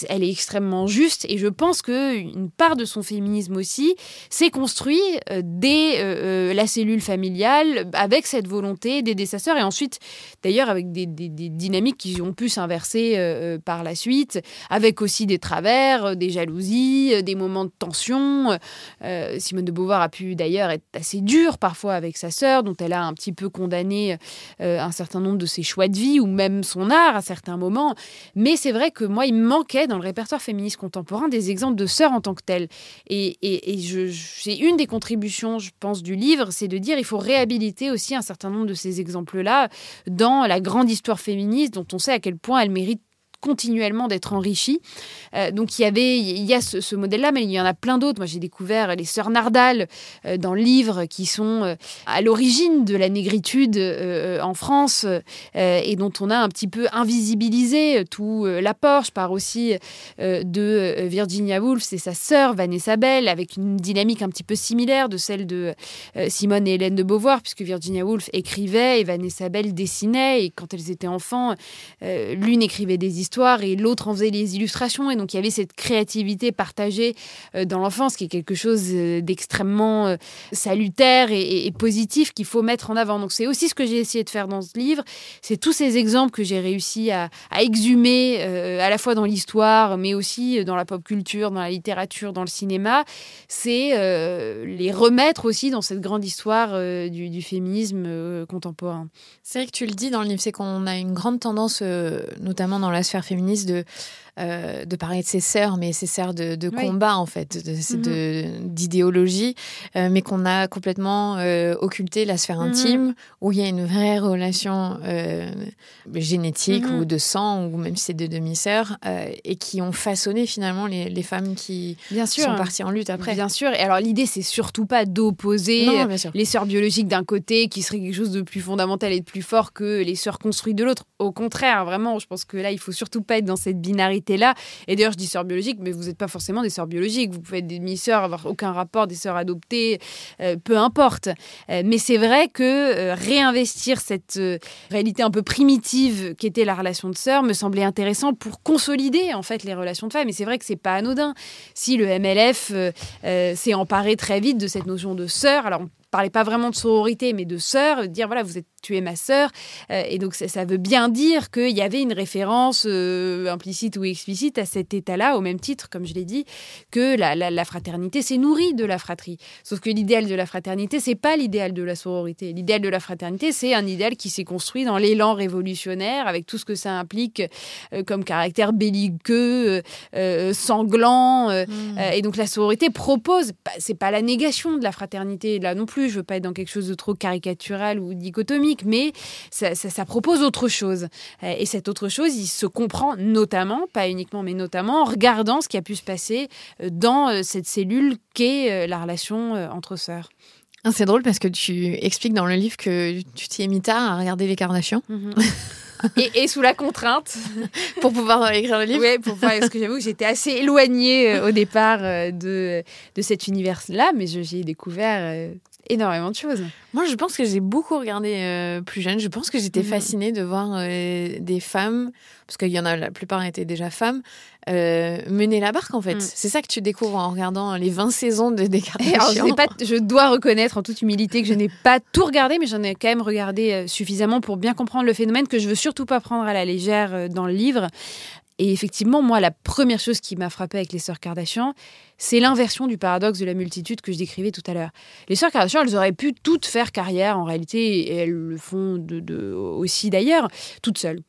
elle est extrêmement juste et je pense qu'une part de son féminisme aussi s'est construit dès la cellule familiale avec cette volonté d'aider sa sœur et ensuite, d'ailleurs, avec des dynamiques qui ont pu s'inverser par la suite, avec aussi des travers, des jalousies, des moments de tension. Simone de de Beauvoir a pu d'ailleurs être assez dure parfois avec sa sœur, dont elle a un petit peu condamné un certain nombre de ses choix de vie ou même son art à certains moments. Mais c'est vrai que moi, il me manquait dans le répertoire féministe contemporain des exemples de sœurs en tant que telles. Et c'est une des contributions, je pense, du livre, c'est de dire il faut réhabiliter aussi un certain nombre de ces exemples-là dans la grande histoire féministe dont on sait à quel point elle mérite continuellement d'être enrichie. Donc il y a ce modèle-là, mais il y en a plein d'autres. Moi, j'ai découvert les sœurs Nardal dans le livre, qui sont à l'origine de la négritude en France et dont on a un petit peu invisibilisé tout l'apport. Je pars aussi de Virginia Woolf et sa sœur Vanessa Bell, avec une dynamique un petit peu similaire de celle de Simone et Hélène de Beauvoir, puisque Virginia Woolf écrivait et Vanessa Bell dessinait, et quand elles étaient enfants, l'une écrivait des histoires et l'autre en faisait les illustrations. Et donc, il y avait cette créativité partagée dans l'enfance, qui est quelque chose d'extrêmement salutaire et positif qu'il faut mettre en avant. Donc, c'est aussi ce que j'ai essayé de faire dans ce livre. C'est tous ces exemples que j'ai réussi à exhumer, à la fois dans l'histoire, mais aussi dans la pop culture, dans la littérature, dans le cinéma. C'est les remettre aussi dans cette grande histoire du féminisme contemporain. C'est vrai que tu le dis dans le livre, c'est qu'on a une grande tendance, notamment dans la sphère féministe, de parler de ses sœurs, mais ses sœurs de combat, en fait, d'idéologie, mais qu'on a complètement occulté la sphère intime, où il y a une vraie relation génétique ou de sang, ou même si c'est de demi-sœurs, et qui ont façonné finalement les femmes qui sont parties en lutte après. Bien sûr. Et alors, l'idée, c'est surtout pas d'opposer les sœurs biologiques d'un côté, qui serait quelque chose de plus fondamental et de plus fort que les sœurs construites de l'autre. Au contraire, vraiment, je pense que là, il faut surtout pas être dans cette binarité-là. Et d'ailleurs, je dis sœurs biologiques, mais vous n'êtes pas forcément des sœurs biologiques. Vous pouvez être des demi-sœurs, avoir aucun rapport, des sœurs adoptées, peu importe. Mais c'est vrai que réinvestir cette réalité un peu primitive qu'était la relation de sœurs me semblait intéressant pour consolider en fait les relations de femmes. Et c'est vrai que c'est pas anodin. Si le MLF s'est emparé très vite de cette notion de sœur, alors on parlait pas vraiment de sororité, mais de sœur, dire voilà, tu es ma sœur. Et donc, ça veut bien dire qu'il y avait une référence implicite ou explicite à cet état-là, au même titre, comme je l'ai dit, que la fraternité s'est nourrie de la fratrie. Sauf que l'idéal de la fraternité, c'est pas l'idéal de la sororité. L'idéal de la fraternité, c'est un idéal qui s'est construit dans l'élan révolutionnaire, avec tout ce que ça implique comme caractère belliqueux, sanglant. Et donc, la sororité propose, c'est pas la négation de la fraternité, là non plus. Je veux pas être dans quelque chose de trop caricatural ou dichotomique, mais ça propose autre chose. Et cette autre chose, il se comprend notamment, pas uniquement, mais notamment en regardant ce qui a pu se passer dans cette cellule qu'est la relation entre sœurs. C'est drôle parce que tu expliques dans le livre que tu t'y es mis tard à regarder les Kardashians. Et sous la contrainte. Pour pouvoir écrire le livre. Oui, parce que j'avoue que j'étais assez éloignée au départ de cet univers-là, mais j'ai découvert énormément de choses. Moi, je pense que j'ai beaucoup regardé plus jeune. Je pense que j'étais fascinée de voir des femmes, parce qu'il y en a, la plupart étaient déjà femmes, mener la barque, en fait. C'est ça que tu découvres en regardant les 20 saisons des Kardashians. Je dois reconnaître en toute humilité que je n'ai pas tout regardé, mais j'en ai quand même regardé suffisamment pour bien comprendre le phénomène, que je veux surtout pas prendre à la légère dans le livre. Et effectivement, moi, la première chose qui m'a frappée avec les sœurs Kardashian, c'est l'inversion du paradoxe de la multitude que je décrivais tout à l'heure. Les sœurs Kardashian, elles auraient pu toutes faire carrière, en réalité, et elles le font aussi d'ailleurs, toutes seules.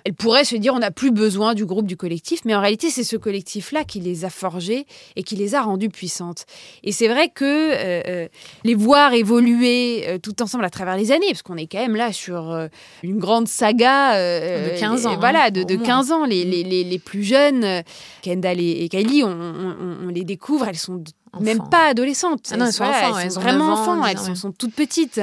Elles pourraient se dire on n'a plus besoin du groupe, du collectif, mais en réalité, c'est ce collectif-là qui les a forgées et qui les a rendues puissantes. Et c'est vrai que les voir évoluer tout ensemble à travers les années, parce qu'on est quand même là sur une grande saga de 15 ans. Voilà, de 15 ans. Les plus jeunes, Kendall et Kylie, on les découvre, elles sont même pas adolescentes. Ah non, elles sont enfants. Elles sont vraiment enfants, elles sont toutes petites.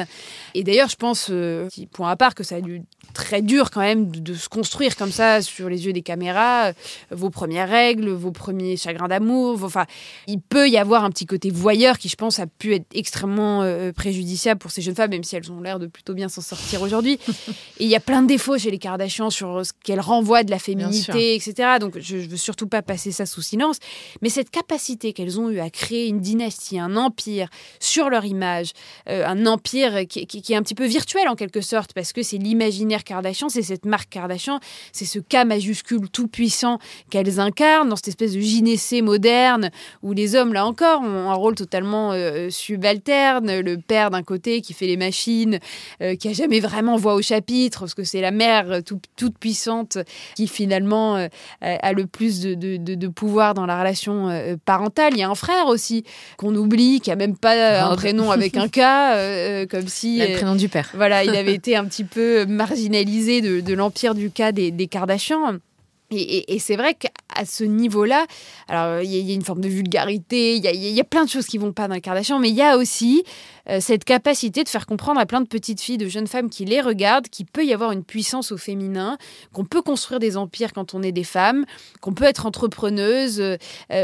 Et d'ailleurs, je pense, petit point à part, que ça a dû très dur quand même de se construire comme ça sur les yeux des caméras, vos premières règles, vos premiers chagrins d'amour. Enfin, il peut y avoir un petit côté voyeur qui, je pense, a pu être extrêmement préjudiciable pour ces jeunes femmes, même si elles ont l'air de plutôt bien s'en sortir aujourd'hui. Et il y a plein de défauts chez les Kardashian sur ce qu'elles renvoient de la féminité, etc. Donc, je veux surtout pas passer ça sous silence. Mais cette capacité qu'elles ont eue à créer créer une dynastie, un empire sur leur image, un empire qui est un petit peu virtuel en quelque sorte, parce que c'est l'imaginaire Kardashian, c'est cette marque Kardashian, c'est ce K majuscule tout puissant qu'elles incarnent dans cette espèce de gynécée moderne où les hommes, là encore, ont un rôle totalement subalterne. Le père d'un côté qui fait les machines, qui a jamais vraiment voix au chapitre, parce que c'est la mère toute puissante qui finalement a le plus de pouvoir dans la relation parentale. Il y a un frère aussi qu'on oublie, qui a même pas un prénom avec un K, comme si... Le prénom du père. Voilà, il avait été un petit peu marginalisé de l'empire du K des Kardashians. Et c'est vrai qu'à ce niveau-là, alors il y a une forme de vulgarité, il y a plein de choses qui vont pas dans les Kardashians, mais il y a aussi cette capacité de faire comprendre à plein de petites filles, de jeunes femmes qui les regardent, qu'il peut y avoir une puissance au féminin, qu'on peut construire des empires quand on est des femmes, qu'on peut être entrepreneuse,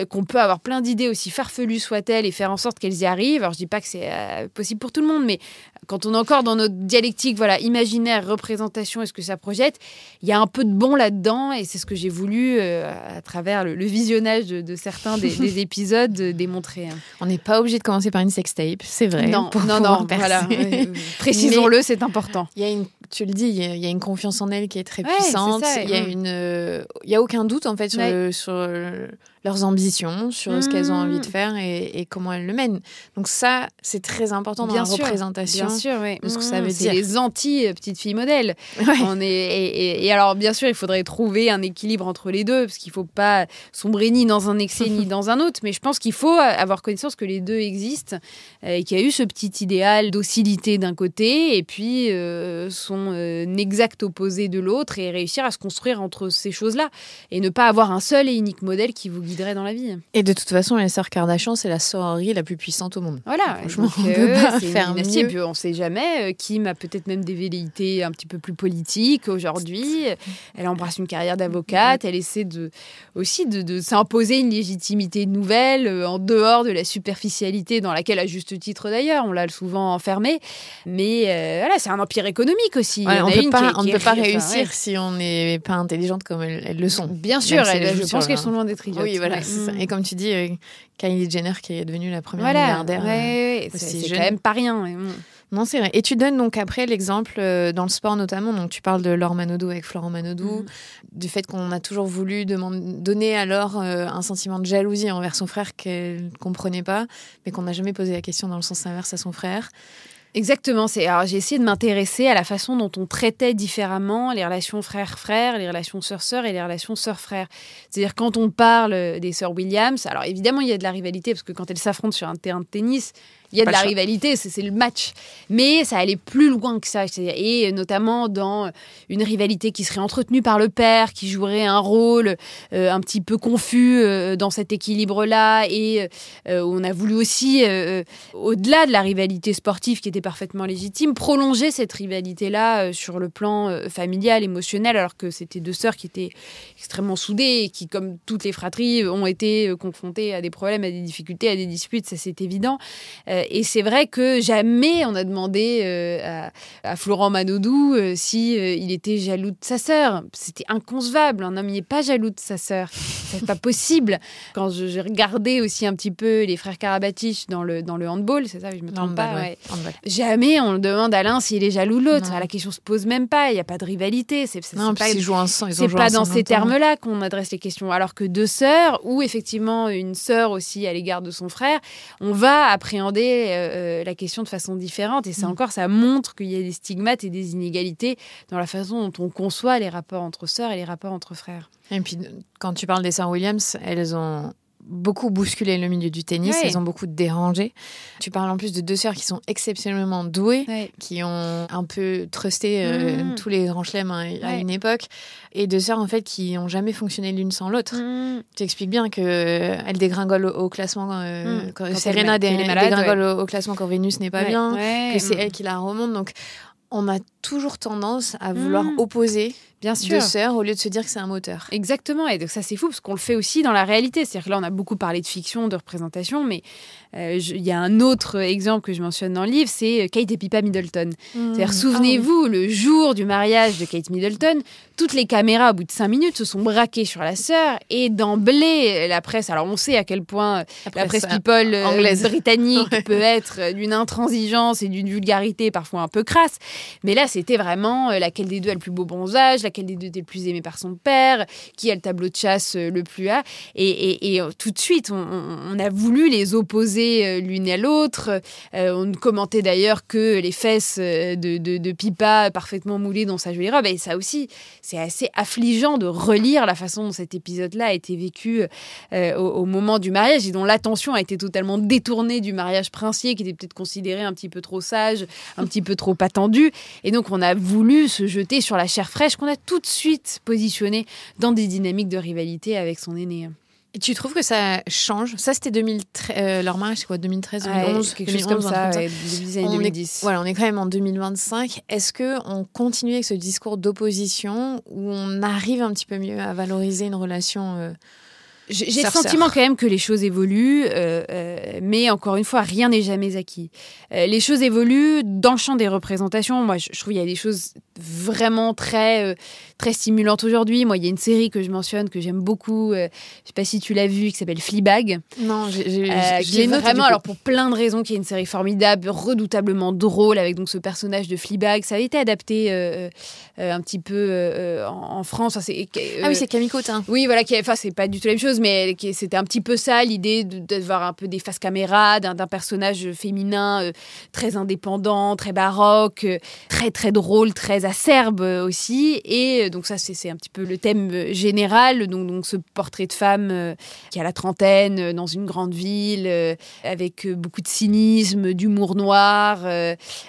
qu'on peut avoir plein d'idées aussi farfelues soient-elles et faire en sorte qu'elles y arrivent. Alors je dis pas que c'est possible pour tout le monde, mais quand on est encore dans notre dialectique, voilà, imaginaire, représentation, est-ce que ça projette, il y a un peu de bon là-dedans, et c'est ce que j'ai voulu, à travers le visionnage de certains des épisodes, démontrer. On n'est pas obligé de commencer par une sextape, c'est vrai. Non, voilà. Précisons-le, c'est important. Il y a tu le dis, il y a une confiance en elle qui est très puissante. Ça, il y a aucun doute en fait sur leurs ambitions, sur ce qu'elles ont envie de faire et comment elles le mènent. Donc ça, c'est très important dans la représentation de ce que ça veut dire. C'est les anti-petites filles modèles. Et alors, bien sûr, il faudrait trouver un équilibre entre les deux, parce qu'il ne faut pas sombrer ni dans un excès ni dans un autre. Mais je pense qu'il faut avoir connaissance que les deux existent et qu'il y a eu ce petit idéal docilité d'un côté et puis son exact opposé de l'autre, et réussir à se construire entre ces choses-là et ne pas avoir un seul et unique modèle qui vous guiderait dans la vie. Et de toute façon, les sœurs Kardashian, c'est la sororie la plus puissante au monde. Voilà, franchement, on peut pas faire mieux. Et puis on ne sait jamais, Kim a peut-être même des velléités un petit peu plus politiques aujourd'hui. Elle embrasse une carrière d'avocate, elle essaie aussi de s'imposer une légitimité nouvelle en dehors de la superficialité dans laquelle, à juste titre d'ailleurs, on l'a souvent enfermée. Mais voilà, c'est un empire économique aussi. Ouais, on ne peut pas réussir si on n'est pas intelligente comme elles le sont. Bien sûr, je pense qu'elles sont loin d'être idiotes. Oui, voilà, c'est ça. Et comme tu dis, Kylie Jenner qui est devenue la première milliardaire. C'est quand même pas rien. Non, c'est vrai. Et tu donnes donc après l'exemple dans le sport notamment. Donc tu parles de Laure Manodou avec Florent Manodou, du fait qu'on a toujours voulu donner à Laure un sentiment de jalousie envers son frère qu'elle ne comprenait pas, mais qu'on n'a jamais posé la question dans le sens inverse à son frère. Exactement. Alors, j'ai essayé de m'intéresser à la façon dont on traitait différemment les relations frère-frère, les relations sœur-sœur et les relations sœur-frère. C'est-à-dire, quand on parle des sœurs Williams, alors évidemment, il y a de la rivalité, parce que quand elles s'affrontent sur un terrain de tennis, il y a de la rivalité, c'est le match. Mais ça allait plus loin que ça. Et notamment dans une rivalité qui serait entretenue par le père, qui jouerait un rôle un petit peu confus dans cet équilibre-là. Et on a voulu aussi, au-delà de la rivalité sportive qui était parfaitement légitime, prolonger cette rivalité-là sur le plan familial, émotionnel, alors que c'était deux sœurs qui étaient extrêmement soudées et qui, comme toutes les fratries, ont été confrontées à des problèmes, à des difficultés, à des disputes, ça c'est évident. Et c'est vrai que jamais on a demandé à Florent Manodou il était jaloux de sa sœur. C'était inconcevable. Un homme n'est pas jaloux de sa sœur. C'est pas possible. Quand je regardais aussi un petit peu les frères Karabatic dans le handball, c'est ça, je me trompe pas. Handball. Jamais on demande à l'un s'il est jaloux de l'autre. La question se pose même pas. Il n'y a pas de rivalité. C'est pas dans ces termes-là qu'on adresse les questions. Alors que deux sœurs, ou effectivement une sœur aussi à l'égard de son frère, on va appréhender la question de façon différente. Et ça encore, ça montre qu'il y a des stigmates et des inégalités dans la façon dont on conçoit les rapports entre sœurs et les rapports entre frères. Et puis, quand tu parles des sœurs Williams, elles ont beaucoup bousculé le milieu du tennis, elles ont beaucoup dérangé. Tu parles en plus de deux sœurs qui sont exceptionnellement douées, qui ont un peu trusté tous les grands chelems à une époque, et deux sœurs en fait qui n'ont jamais fonctionné l'une sans l'autre. Tu expliques bien qu'elles dégringolent au classement, quand Serena dégringole au classement quand Vénus n'est pas bien, que c'est elle qui la remonte. Donc on a toujours tendance à vouloir opposer bien sûr. deux sœurs au lieu de se dire que c'est un moteur. Exactement, et donc ça c'est fou parce qu'on le fait aussi dans la réalité. C'est-à-dire que là on a beaucoup parlé de fiction, de représentation, mais il y a un autre exemple que je mentionne dans le livre, c'est Kate et Pippa Middleton. C'est-à-dire, souvenez-vous, le jour du mariage de Kate Middleton, toutes les caméras au bout de 5 minutes se sont braquées sur la sœur, et d'emblée la presse, alors on sait à quel point la presse people anglaise, britannique peut être d'une intransigeance et d'une vulgarité parfois un peu crasse, mais là c'était vraiment laquelle des deux a le plus beau bronzage, laquelle des deux était le plus aimé par son père, qui a le tableau de chasse le plus haut, et tout de suite on a voulu les opposer l'une à l'autre. On commentait d'ailleurs que les fesses de Pippa parfaitement moulées dans sa jolie robe, et ça aussi c'est assez affligeant de relire la façon dont cet épisode-là a été vécu au moment du mariage, et dont l'attention a été totalement détournée du mariage princier, qui était peut-être considéré un petit peu trop sage, un petit peu trop attendu, et donc on a voulu se jeter sur la chair fraîche qu'on a tout de suite positionnée dans des dynamiques de rivalité avec son aîné. Et tu trouves que ça change? Ça, c'était 2013. Leur mariage, c'est quoi? 2013, 2011, quelque chose comme ça, début années 2010. On est quand même en 2025. Est-ce qu'on continue avec ce discours d'opposition où on arrive un petit peu mieux à valoriser une relation J'ai le sentiment quand même que les choses évoluent, mais encore une fois, rien n'est jamais acquis. Les choses évoluent dans le champ des représentations. Moi, je trouve qu'il y a des choses vraiment très stimulantes aujourd'hui. Moi, il y a une série que je mentionne, que j'aime beaucoup, je ne sais pas si tu l'as vue, qui s'appelle Fleabag. Non, je l'ai noté vraiment, alors pour plein de raisons, qui est une série formidable, redoutablement drôle, avec donc ce personnage de Fleabag. Ça a été adapté un petit peu en France. Enfin, oui, c'est Camille Cotin. Oui, voilà, c'est pas du tout la même chose, mais c'était un petit peu ça, l'idée de voir un peu des faces caméra, d'un personnage féminin très indépendant, très baroque, très très drôle, très acerbe aussi. Et donc ça, c'est un petit peu le thème général, donc ce portrait de femme qui a la trentaine, dans une grande ville, avec beaucoup de cynisme, d'humour noir,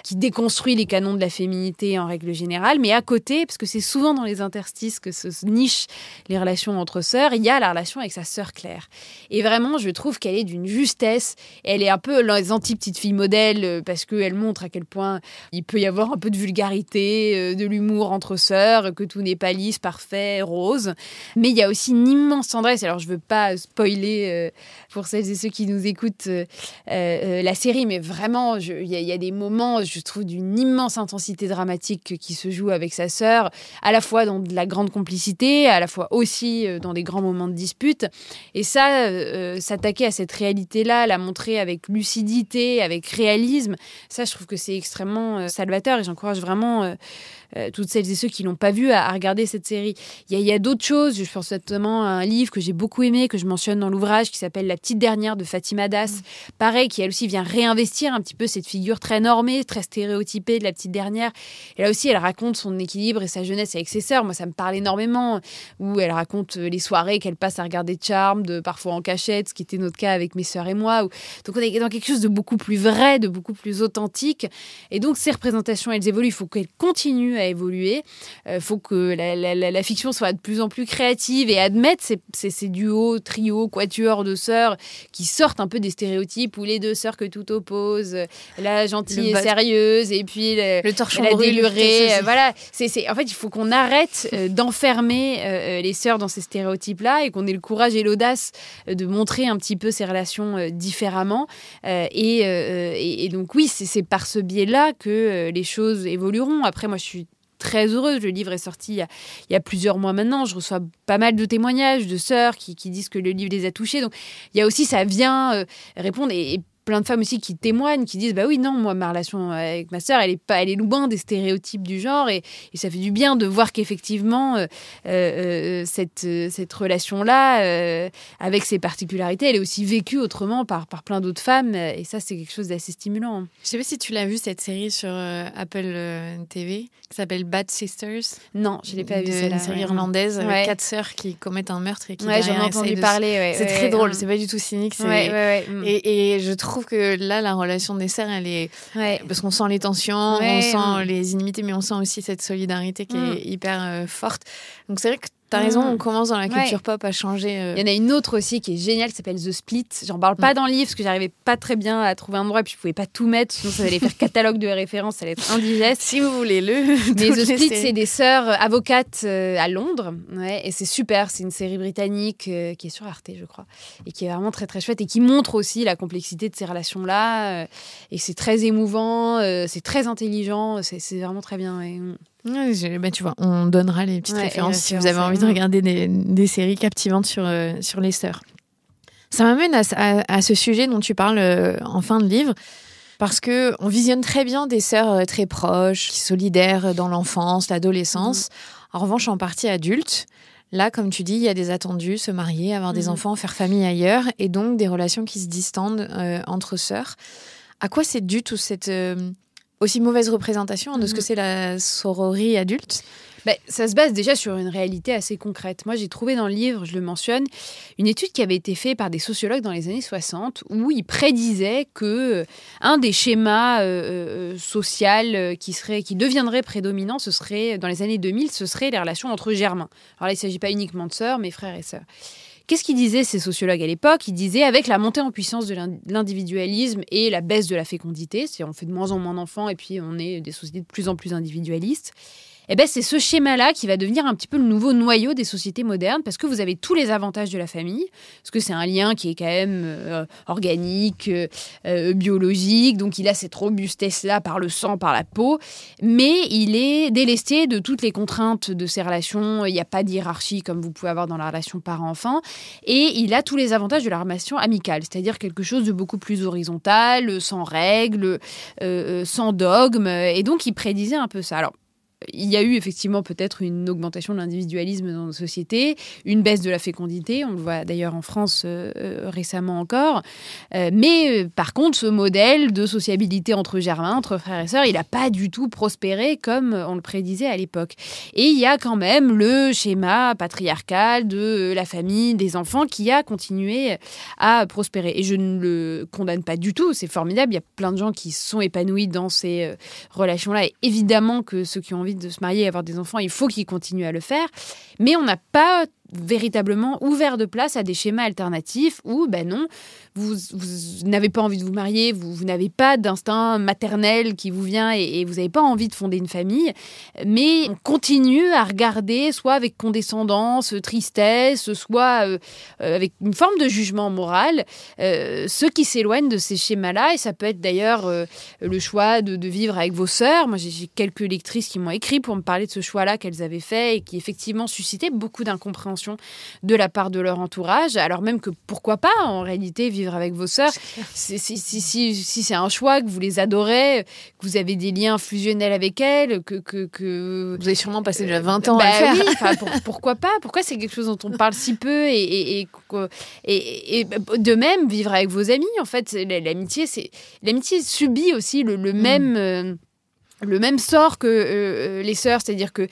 qui déconstruit les canons de la féminité en règle générale. Mais à côté, parce que c'est souvent dans les interstices que se nichent les relations entre sœurs, il y a la relation avec sa sœur Claire. Et vraiment, je trouve qu'elle est d'une justesse. Elle est un peu les anti-petites filles modèles, parce qu'elle montre à quel point il peut y avoir un peu de vulgarité, de l'humour entre sœurs, que tout n'est pas lisse, parfait, rose. Mais il y a aussi une immense tendresse. Alors, je ne veux pas spoiler pour celles et ceux qui nous écoutent la série, mais vraiment, il y a des moments, je trouve, d'une immense intensité dramatique qui se joue avec sa sœur, à la fois dans de la grande complicité, à la fois aussi dans des grands moments de dispute. Et ça, s'attaquer à cette réalité-là, la montrer avec lucidité, avec réalisme, ça, je trouve que c'est extrêmement salvateur, et j'encourage vraiment toutes celles et ceux qui l'ont pas vu à regarder cette série. Il y a d'autres choses, je pense notamment à un livre que j'ai beaucoup aimé, que je mentionne dans l'ouvrage, qui s'appelle La petite dernière de Fatima Das. Pareil, qui elle aussi vient réinvestir un petit peu cette figure très normée, très stéréotypée de la petite dernière. Et là aussi, elle raconte son équilibre et sa jeunesse avec ses sœurs. Moi, ça me parle énormément, où elle raconte les soirées qu'elle passe à regarder Charmed, parfois en cachette, ce qui était notre cas avec mes sœurs et moi. Donc on est dans quelque chose de beaucoup plus vrai, de beaucoup plus authentique. Et donc ces représentations, elles évoluent. Il faut qu'elles continuent à évoluer. Il faut que la fiction soit de plus en plus créative et admette ces duos, trios, quatuors de sœurs qui sortent un peu des stéréotypes, où les deux sœurs que tout oppose, la gentille et sérieuse, et puis le torchon la brûle, délurée. Voilà. En fait, il faut qu'on arrête d'enfermer les sœurs dans ces stéréotypes-là, et qu'on ait le courage et l'audace de montrer un petit peu ces relations différemment. Et donc oui, c'est par ce biais-là que les choses évolueront. Après, moi, je suis très heureuse. Le livre est sorti il y a plusieurs mois maintenant. Je reçois pas mal de témoignages de sœurs qui disent que le livre les a touchées. Donc, il y a aussi, ça vient répondre, et plein de femmes aussi qui témoignent, qui disent bah oui, non, moi ma relation avec ma sœur, elle est loin des stéréotypes du genre, et ça fait du bien de voir qu'effectivement cette relation là avec ses particularités, elle est aussi vécue autrement par plein d'autres femmes, et ça c'est quelque chose d'assez stimulant. Je sais pas si tu l'as vu, cette série sur Apple TV qui s'appelle Bad Sisters. Non, je l'ai pas vue. C'est une série irlandaise avec 4 sœurs qui commettent un meurtre et qui j'en ai entendu parler. C'est très drôle, c'est pas du tout cynique. Et je trouve que là, la relation des sœurs, elle est... Parce qu'on sent les tensions, on sent les inimités, mais on sent aussi cette solidarité qui est hyper forte. Donc c'est vrai que T'as raison, on commence dans la culture pop à changer. Il y en a une autre aussi qui est géniale, qui s'appelle The Split. J'en parle pas dans le livre parce que j'arrivais pas très bien à trouver un endroit et puis je pouvais pas tout mettre, sinon ça allait faire catalogue de références, ça allait être indigeste. Si vous voulez Mais The Split, c'est des sœurs avocates à Londres, et c'est super. C'est une série britannique qui est sur Arte, je crois, et qui est vraiment très très chouette et qui montre aussi la complexité de ces relations-là. Et c'est très émouvant, c'est très intelligent, c'est vraiment très bien. Tu vois, on donnera les petites références si vous avez envie de regarder des séries captivantes sur les sœurs. Ça m'amène à ce sujet dont tu parles en fin de livre, parce qu'on visionne très bien des sœurs très proches, solidaires dans l'enfance, l'adolescence. En revanche, en partie adultes, là, comme tu dis, il y a des attendus, se marier, avoir des enfants, faire famille ailleurs, et donc des relations qui se distendent entre sœurs. À quoi c'est dû toute cette aussi mauvaise représentation de ce que c'est la sororie adulte? Ça se base déjà sur une réalité assez concrète. Moi, j'ai trouvé dans le livre, je le mentionne, une étude qui avait été faite par des sociologues dans les années 60 où ils prédisaient que un des schémas sociaux qui deviendrait prédominant, ce serait, dans les années 2000, ce serait les relations entre germains. Alors là, il ne s'agit pas uniquement de sœurs, mais frères et sœurs. Qu'est-ce qu'ils disaient, ces sociologues à l'époque? Ils disaient, avec la montée en puissance de l'individualisme et la baisse de la fécondité, c'est-à-dire on fait de moins en moins d'enfants et puis on est des sociétés de plus en plus individualistes, c'est ce schéma-là qui va devenir un petit peu le nouveau noyau des sociétés modernes, parce que vous avez tous les avantages de la famille, parce que c'est un lien qui est quand même organique, biologique, donc il a cette robustesse-là par le sang, par la peau, mais il est délesté de toutes les contraintes de ces relations. Il n'y a pas de hiérarchie comme vous pouvez avoir dans la relation parent-enfant, et il a tous les avantages de la relation amicale, c'est-à-dire quelque chose de beaucoup plus horizontal, sans règles, sans dogme, et donc il prédisait un peu ça. Alors, il y a eu effectivement peut-être une augmentation de l'individualisme dans nos sociétés, une baisse de la fécondité, on le voit d'ailleurs en France récemment encore, mais par contre ce modèle de sociabilité entre germains, entre frères et sœurs, il n'a pas du tout prospéré comme on le prédisait à l'époque. Et il y a quand même le schéma patriarcal de la famille, des enfants qui a continué à prospérer. Et je ne le condamne pas du tout, c'est formidable, il y a plein de gens qui sont épanouis dans ces relations-là, et évidemment que ceux qui ont envie de se marier et avoir des enfants, il faut qu'ils continuent à le faire. Mais on n'a pas véritablement ouvert de place à des schémas alternatifs où, non, vous n'avez pas envie de vous marier, vous n'avez pas d'instinct maternel qui vous vient et vous n'avez pas envie de fonder une famille, mais on continue à regarder soit avec condescendance, tristesse, soit avec une forme de jugement moral, ceux qui s'éloignent de ces schémas-là, et ça peut être d'ailleurs le choix de vivre avec vos sœurs. Moi, j'ai quelques lectrices qui m'ont écrit pour me parler de ce choix-là qu'elles avaient fait et qui effectivement suscitait beaucoup d'incompréhension de la part de leur entourage, alors même que pourquoi pas en réalité vivre avec vos sœurs, si c'est un choix, que vous les adorez, que vous avez des liens fusionnels avec elles, que vous avez sûrement passé déjà 20 ans à le faire. Oui, pourquoi pas, pourquoi c'est quelque chose dont on parle si peu, et de même vivre avec vos amis, en fait l'amitié subit aussi le même sort que les sœurs, c'est-à-dire que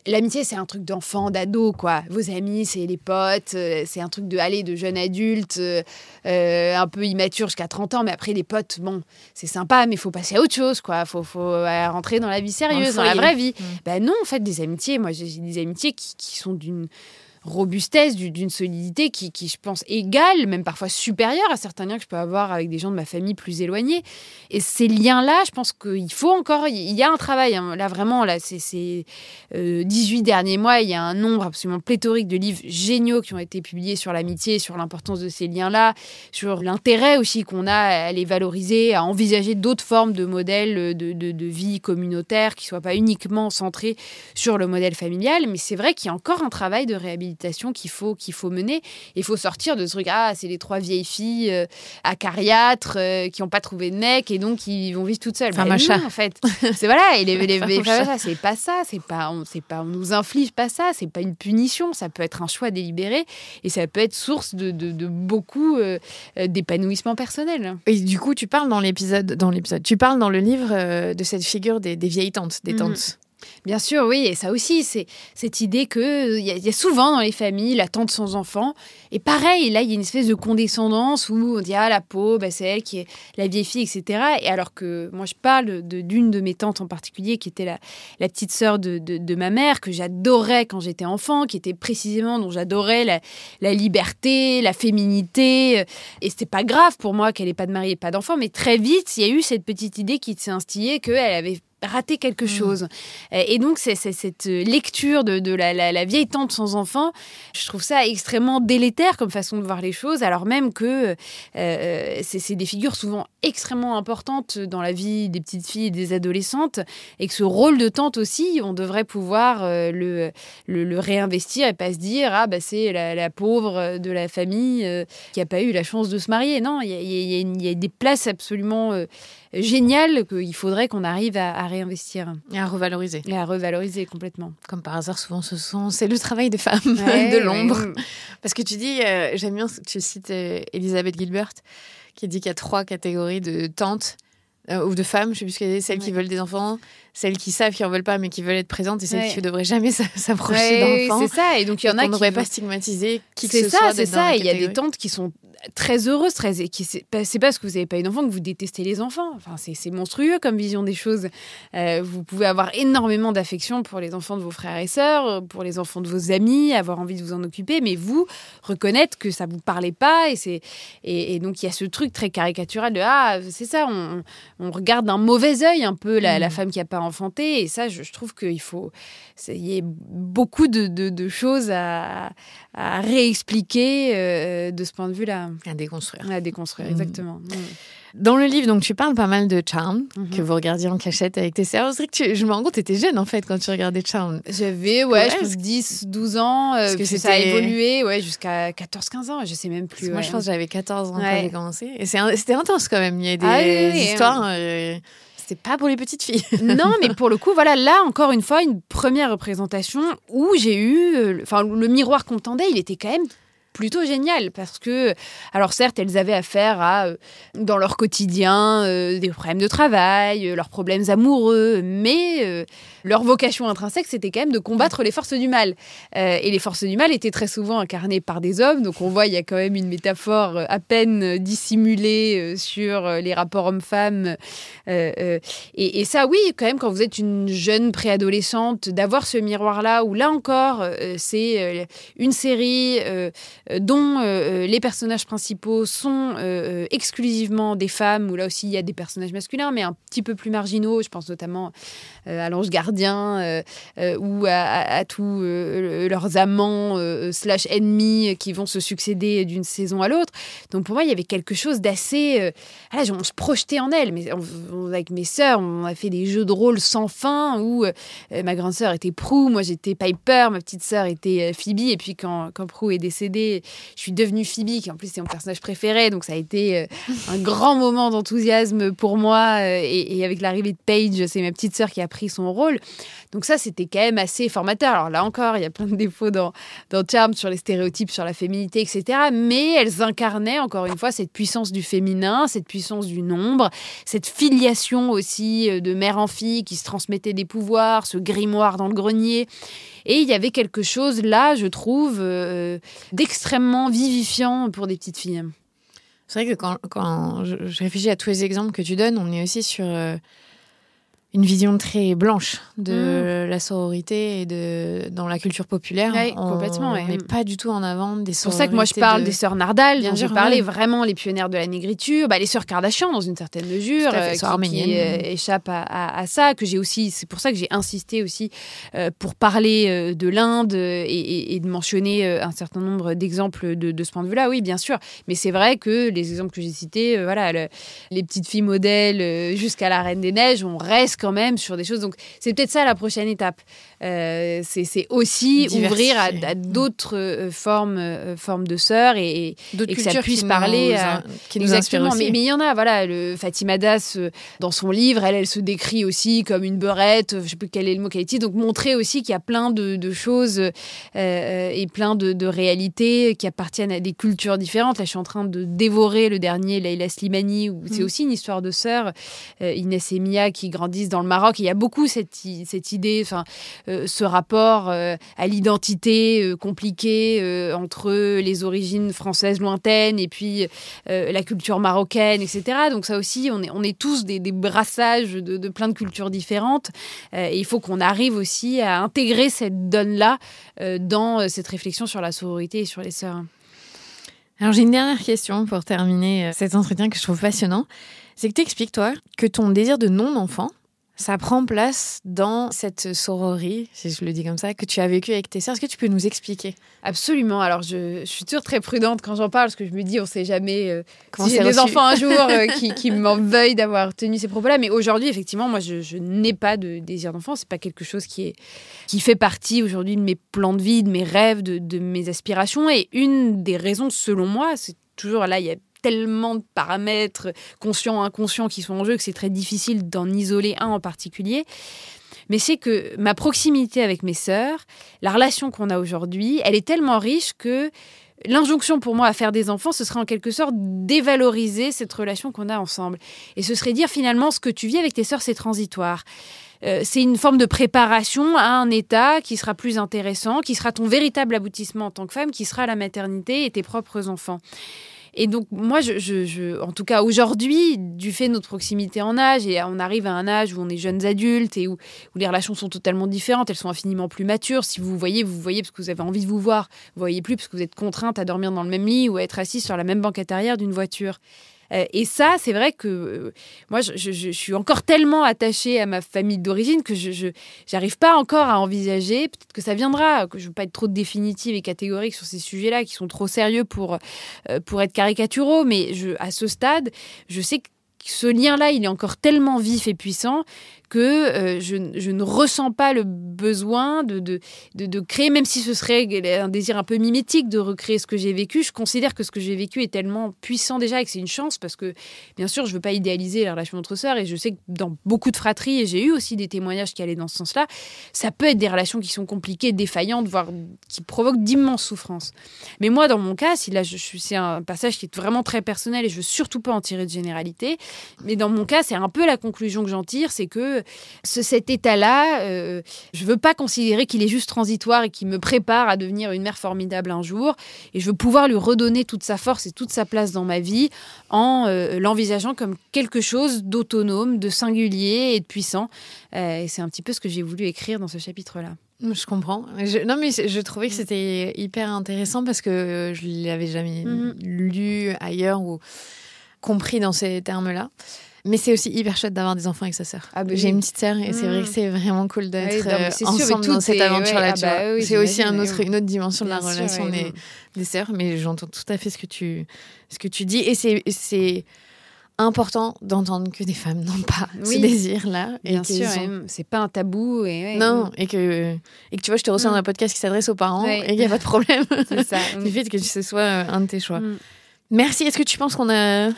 l'amitié, c'est un truc d'enfant, d'ado, quoi. Vos amis, c'est les potes, c'est un truc de jeune adulte, un peu immature jusqu'à 30 ans, mais après, les potes, bon, c'est sympa, mais il faut passer à autre chose, quoi. Faut rentrer dans la vie sérieuse, dans la vraie vie. Non, en fait, des amitiés, moi, j'ai des amitiés qui sont d'une robustesse, d'une solidité qui, je pense, égale, même parfois supérieure à certains liens que je peux avoir avec des gens de ma famille plus éloignés. Et ces liens-là, je pense qu'il faut encore... Il y a un travail, hein. Là, vraiment, ces 18 derniers mois, il y a un nombre absolument pléthorique de livres géniaux qui ont été publiés sur l'amitié, sur l'importance de ces liens-là, sur l'intérêt aussi qu'on a à les valoriser, à envisager d'autres formes de modèles de vie communautaire qui ne soient pas uniquement centrés sur le modèle familial. Mais c'est vrai qu'il y a encore un travail de réhabilitation qu'il faut mener. Il faut sortir de ce truc, c'est les 3 vieilles filles acariâtres qui n'ont pas trouvé de mec et donc qui vont vivre toutes seules. Non, en fait. C'est voilà, et les c'est pas ça, on nous inflige pas ça, c'est pas une punition, ça peut être un choix délibéré et ça peut être source de beaucoup d'épanouissement personnel. Et du coup, tu parles dans le livre de cette figure des vieilles tantes, des tantes. Bien sûr, oui, et ça aussi, c'est cette idée qu'il y a souvent dans les familles la tante sans enfant. Et pareil, là, il y a une espèce de condescendance où on dit « Ah, la pauvre, c'est elle qui est la vieille fille, etc. » Et alors que moi, je parle d'une de mes tantes en particulier, qui était la petite sœur de ma mère, que j'adorais quand j'étais enfant, qui était précisément, dont j'adorais la liberté, la féminité. Et c'était pas grave pour moi qu'elle ait pas de mari et pas d'enfant, mais très vite, il y a eu cette petite idée qui s'est instillée qu'elle avait raté quelque chose. Et donc, c'est cette lecture de la vieille tante sans enfant, je trouve ça extrêmement délétère comme façon de voir les choses, alors même que c'est des figures souvent extrêmement importantes dans la vie des petites filles et des adolescentes, et que ce rôle de tante aussi, on devrait pouvoir le réinvestir et pas se dire « Ah, c'est la pauvre de la famille qui n'a pas eu la chance de se marier ». Non, il y a des places absolument géniales qu'il faudrait qu'on arrive à réinvestir. Et à revaloriser. Et à revaloriser complètement. Comme par hasard, souvent, c'est le travail des femmes de l'ombre. Ouais. Parce que tu dis, j'aime bien que tu cites Elisabeth Gilbert, qui dit qu'il y a 3 catégories de tantes ou de femmes, je sais plus ce qu'elle dit, celles qui veulent des enfants, celles qui savent qu'ils n'en veulent pas mais qui veulent être présentes, et celles qui ne devraient jamais s'approcher d'enfants. C'est ça, et donc il y en a qui ne devrait pas stigmatiser qui que ce soit. C'est ça, il y a des tantes qui sont très heureuses, c'est pas parce que vous n'avez pas eu d'enfants que vous détestez les enfants. Enfin, c'est monstrueux comme vision des choses. Vous pouvez avoir énormément d'affection pour les enfants de vos frères et sœurs, pour les enfants de vos amis, avoir envie de vous en occuper, mais vous, reconnaître que ça ne vous parlait pas, et donc il y a ce truc très caricatural de « Ah, c'est ça, on regarde d'un mauvais œil un peu la femme qui n'a pas enfanté », et ça, je trouve qu'il y a beaucoup de choses à réexpliquer de ce point de vue-là. À déconstruire. À déconstruire, exactement. Dans le livre, donc, tu parles pas mal de Charmed, que vous regardiez en cachette avec tes sœurs. C'est vrai que je me rends compte, tu étais jeune, en fait, quand tu regardais Charmed. J'avais, je pense, 10, 12 ans. Parce que ça a évolué jusqu'à 14, 15 ans. Je sais même plus. Moi, je pense que j'avais 14 ans quand j'ai commencé. Et c'était intense, quand même. Il y a des histoires... C'est pas pour les petites filles. Non, mais pour le coup, voilà, là, encore une fois, une première représentation où j'ai eu... le miroir qu'on me tendait, il était quand même plutôt génial, parce que, alors certes, elles avaient affaire à, dans leur quotidien, des problèmes de travail, leurs problèmes amoureux, mais leur vocation intrinsèque, c'était quand même de combattre les forces du mal. Et les forces du mal étaient très souvent incarnées par des hommes, donc on voit, il y a quand même une métaphore à peine dissimulée sur les rapports hommes-femmes. Et ça, oui, quand même, quand vous êtes une jeune préadolescente, d'avoir ce miroir-là, où là encore, c'est une série dont les personnages principaux sont exclusivement des femmes, où là aussi il y a des personnages masculins, mais un petit peu plus marginaux. Je pense notamment à l'ange gardien ou à tous leurs amants / ennemis qui vont se succéder d'une saison à l'autre. Donc pour moi, il y avait quelque chose d'assez... on se projetait en elles. Mais avec mes sœurs, on a fait des jeux de rôle sans fin où ma grande sœur était Prue, moi j'étais Piper, ma petite sœur était Phoebe, et puis quand Prue est décédée, je suis devenue Phoebe, qui en plus c'est mon personnage préféré, donc ça a été un grand moment d'enthousiasme pour moi, et avec l'arrivée de Paige, c'est ma petite sœur qui a pris son rôle. Donc ça, c'était quand même assez formateur. Alors là encore, il y a plein de défauts dans Charmed, sur les stéréotypes, sur la féminité, etc. Mais elles incarnaient, encore une fois, cette puissance du féminin, cette puissance du nombre, cette filiation aussi de mère en fille qui se transmettait des pouvoirs, ce grimoire dans le grenier. Et il y avait quelque chose là, je trouve, d'extrêmement vivifiant pour des petites filles. C'est vrai que quand je réfléchis à tous les exemples que tu donnes, on est aussi sur une vision très blanche de la sororité et dans la culture populaire. Oui, complètement. On met pas du tout en avant des sororités. C'est pour ça que moi je parle des sœurs Nardal, dont j'ai parlé, vraiment les pionnières de la négritude, les sœurs Kardashian dans une certaine mesure, qui échappent à ça, que j'ai aussi. C'est pour ça que j'ai insisté aussi pour parler de l'Inde et de mentionner un certain nombre d'exemples de ce point de vue-là. Oui, bien sûr. Mais c'est vrai que les exemples que j'ai cités, les petites filles modèles jusqu'à la Reine des Neiges, on reste quand même sur des choses. Donc, c'est peut-être ça la prochaine étape. C'est aussi ouvrir à d'autres formes de sœurs et que ça puisse parler. Qui nous inspirent aussi. Mais il y en a, Fatima Das, dans son livre, elle se décrit aussi comme une beurette, je ne sais plus quel est le mot qu'elle utilise, donc montrer aussi qu'il y a plein de choses et plein de réalités qui appartiennent à des cultures différentes. Là, je suis en train de dévorer le dernier, Leila Slimani, où c'est aussi une histoire de sœurs, Inès et Mia, qui grandissent dans le Maroc. Il y a beaucoup cette idée, ce rapport à l'identité compliqué entre les origines françaises lointaines et puis la culture marocaine, etc. Donc ça aussi, on est tous des brassages de plein de cultures différentes. Et il faut qu'on arrive aussi à intégrer cette donne-là dans cette réflexion sur la sororité et sur les sœurs. Alors j'ai une dernière question pour terminer cet entretien que je trouve passionnant. C'est que tu expliques, toi, que ton désir de non-enfant, ça prend place dans cette sororie, si je le dis comme ça, que tu as vécu avec tes sœurs. Est-ce que tu peux nous expliquer ? Absolument. Alors, je suis toujours très prudente quand j'en parle, parce que je me dis, on ne sait jamais Comment si j'ai des enfants un jour qui m'en veuillent d'avoir tenu ces propos-là. Mais aujourd'hui, effectivement, moi, je n'ai pas de désir d'enfant. Ce n'est pas quelque chose qui fait partie aujourd'hui de mes plans de vie, de mes rêves, de mes aspirations. Et une des raisons, selon moi, c'est toujours là, il y a tellement de paramètres conscients, inconscients qui sont en jeu que c'est très difficile d'en isoler un en particulier. Mais c'est que ma proximité avec mes sœurs, la relation qu'on a aujourd'hui, elle est tellement riche que l'injonction pour moi à faire des enfants, ce serait en quelque sorte dévaloriser cette relation qu'on a ensemble. Et ce serait dire finalement, ce que tu vis avec tes sœurs, c'est transitoire. C'est une forme de préparation à un état qui sera plus intéressant, qui sera ton véritable aboutissement en tant que femme, qui sera la maternité et tes propres enfants. Et donc, moi, en tout cas, aujourd'hui, du fait de notre proximité en âge, et on arrive à un âge où on est jeunes adultes et où les relations sont totalement différentes, elles sont infiniment plus matures. Si vous voyez parce que vous avez envie de vous voir. Vous voyez plus parce que vous êtes contrainte à dormir dans le même lit ou à être assise sur la même banquette arrière d'une voiture. Et ça, c'est vrai que moi, je suis encore tellement attachée à ma famille d'origine que je n'arrive pas encore à envisager, peut-être que ça viendra, que je ne veux pas être trop définitive et catégorique sur ces sujets-là qui sont trop sérieux pour être caricaturaux, mais à ce stade, je sais que ce lien-là, il est encore tellement vif et puissant que je ne ressens pas le besoin de créer, même si ce serait un désir un peu mimétique de recréer ce que j'ai vécu. Je considère que ce que j'ai vécu est tellement puissant déjà et que c'est une chance parce que, bien sûr, je ne veux pas idéaliser la relation entre sœurs et je sais que dans beaucoup de fratries, et j'ai eu aussi des témoignages qui allaient dans ce sens-là, ça peut être des relations qui sont compliquées, défaillantes, voire qui provoquent d'immenses souffrances. Mais moi, dans mon cas, c'est un passage qui est vraiment très personnel et je ne veux surtout pas en tirer de généralité, mais dans mon cas, c'est un peu la conclusion que j'en tire, c'est que cet état-là, je veux pas considérer qu'il est juste transitoire et qu'il me prépare à devenir une mère formidable un jour. Et je veux pouvoir lui redonner toute sa force et toute sa place dans ma vie en l'envisageant comme quelque chose d'autonome, de singulier et de puissant. Et c'est un petit peu ce que j'ai voulu écrire dans ce chapitre-là. Je comprends. Non, mais je trouvais que c'était hyper intéressant parce que je ne l'avais jamais lu ailleurs ou compris dans ces termes-là. Mais c'est aussi hyper chouette d'avoir des enfants avec sa sœur. Ah bah j'ai une petite sœur et c'est vrai que c'est vraiment cool d'être ensemble dans cette aventure-là. C'est aussi une autre dimension de la relation des sœurs. Mais j'entends tout à fait ce que tu dis. Et c'est important d'entendre que des femmes n'ont pas ce désir-là. Bien sûr, c'est pas un tabou. Non, et que tu vois, je te reçois dans un podcast qui s'adresse aux parents et qu'il n'y a pas de problème. C'est ça. Du fait que ce soit un de tes choix. Merci. Est-ce que tu penses qu'on a...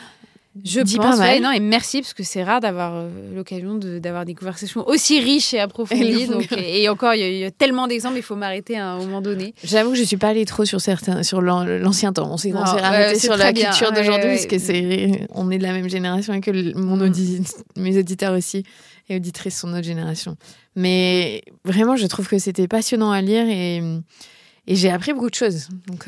Je pense, non, et merci, parce que c'est rare d'avoir l'occasion d'avoir des conversations aussi riches et approfondies. Et encore, il y a tellement d'exemples, il faut m'arrêter à un moment donné. J'avoue que je ne suis pas allée trop sur l'ancien temps. On s'est arrêté sur la culture d'aujourd'hui, parce que on est de la même génération et que mes auditeurs aussi et auditrices sont de notre génération. Mais vraiment, je trouve que c'était passionnant à lire et j'ai appris beaucoup de choses. Donc,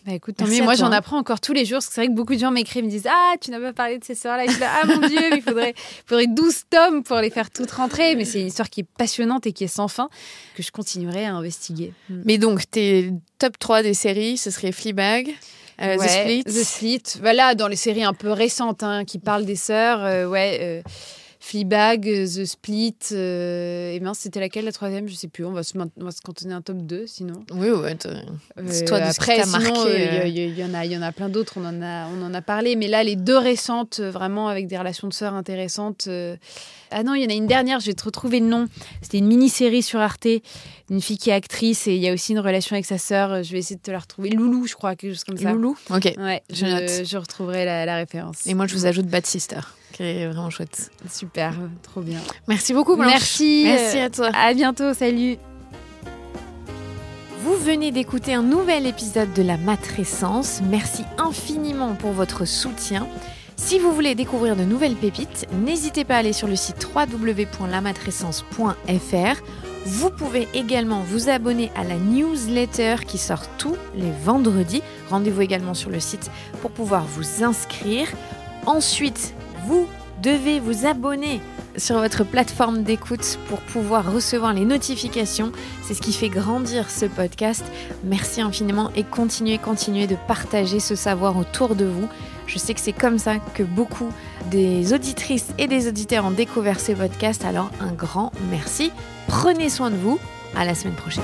écoute, tant mieux. Moi, j'en apprends encore tous les jours. Parce que c'est vrai que beaucoup de gens m'écrivent, me disent « Ah, tu n'as pas parlé de ces sœurs-là. » Et je dis « Ah, mon Dieu, il faudrait 12 tomes pour les faire toutes rentrer. » Mais c'est une histoire qui est passionnante et qui est sans fin, que je continuerai à investiguer. Mais donc, tes top 3 des séries, ce serait Fleabag, The Split. Voilà, dans les séries un peu récentes qui parlent des sœurs, Fleabag, The Split, et mince, c'était laquelle la troisième? Je sais plus. On va se cantonner un top 2 sinon. Oui, c'est toi de après, ce qui t'a marqué. Il y en a plein d'autres, on en a parlé, mais là, les deux récentes, vraiment avec des relations de sœurs intéressantes. Ah non, il y en a une dernière, je vais te retrouver le nom. C'était une mini-série sur Arte, une fille qui est actrice et il y a aussi une relation avec sa sœur. Je vais essayer de te la retrouver. Loulou, je crois, quelque chose comme ça. Loulou, ok. Ouais, je note. Je retrouverai la référence. Et moi, je vous ajoute Bad Sister, qui est vraiment chouette. Super, trop bien. Merci beaucoup, Blanche. Merci à toi. À bientôt, salut. Vous venez d'écouter un nouvel épisode de La Matrescence. Merci infiniment pour votre soutien. Si vous voulez découvrir de nouvelles pépites, n'hésitez pas à aller sur le site www.lamatrescence.fr. Vous pouvez également vous abonner à la newsletter qui sort tous les vendredis. Rendez-vous également sur le site pour pouvoir vous inscrire. Ensuite, vous devez vous abonner sur votre plateforme d'écoute pour pouvoir recevoir les notifications. C'est ce qui fait grandir ce podcast. Merci infiniment et continuez de partager ce savoir autour de vous. Je sais que c'est comme ça que beaucoup des auditrices et des auditeurs ont découvert ce podcast. Alors un grand merci. Prenez soin de vous. À la semaine prochaine.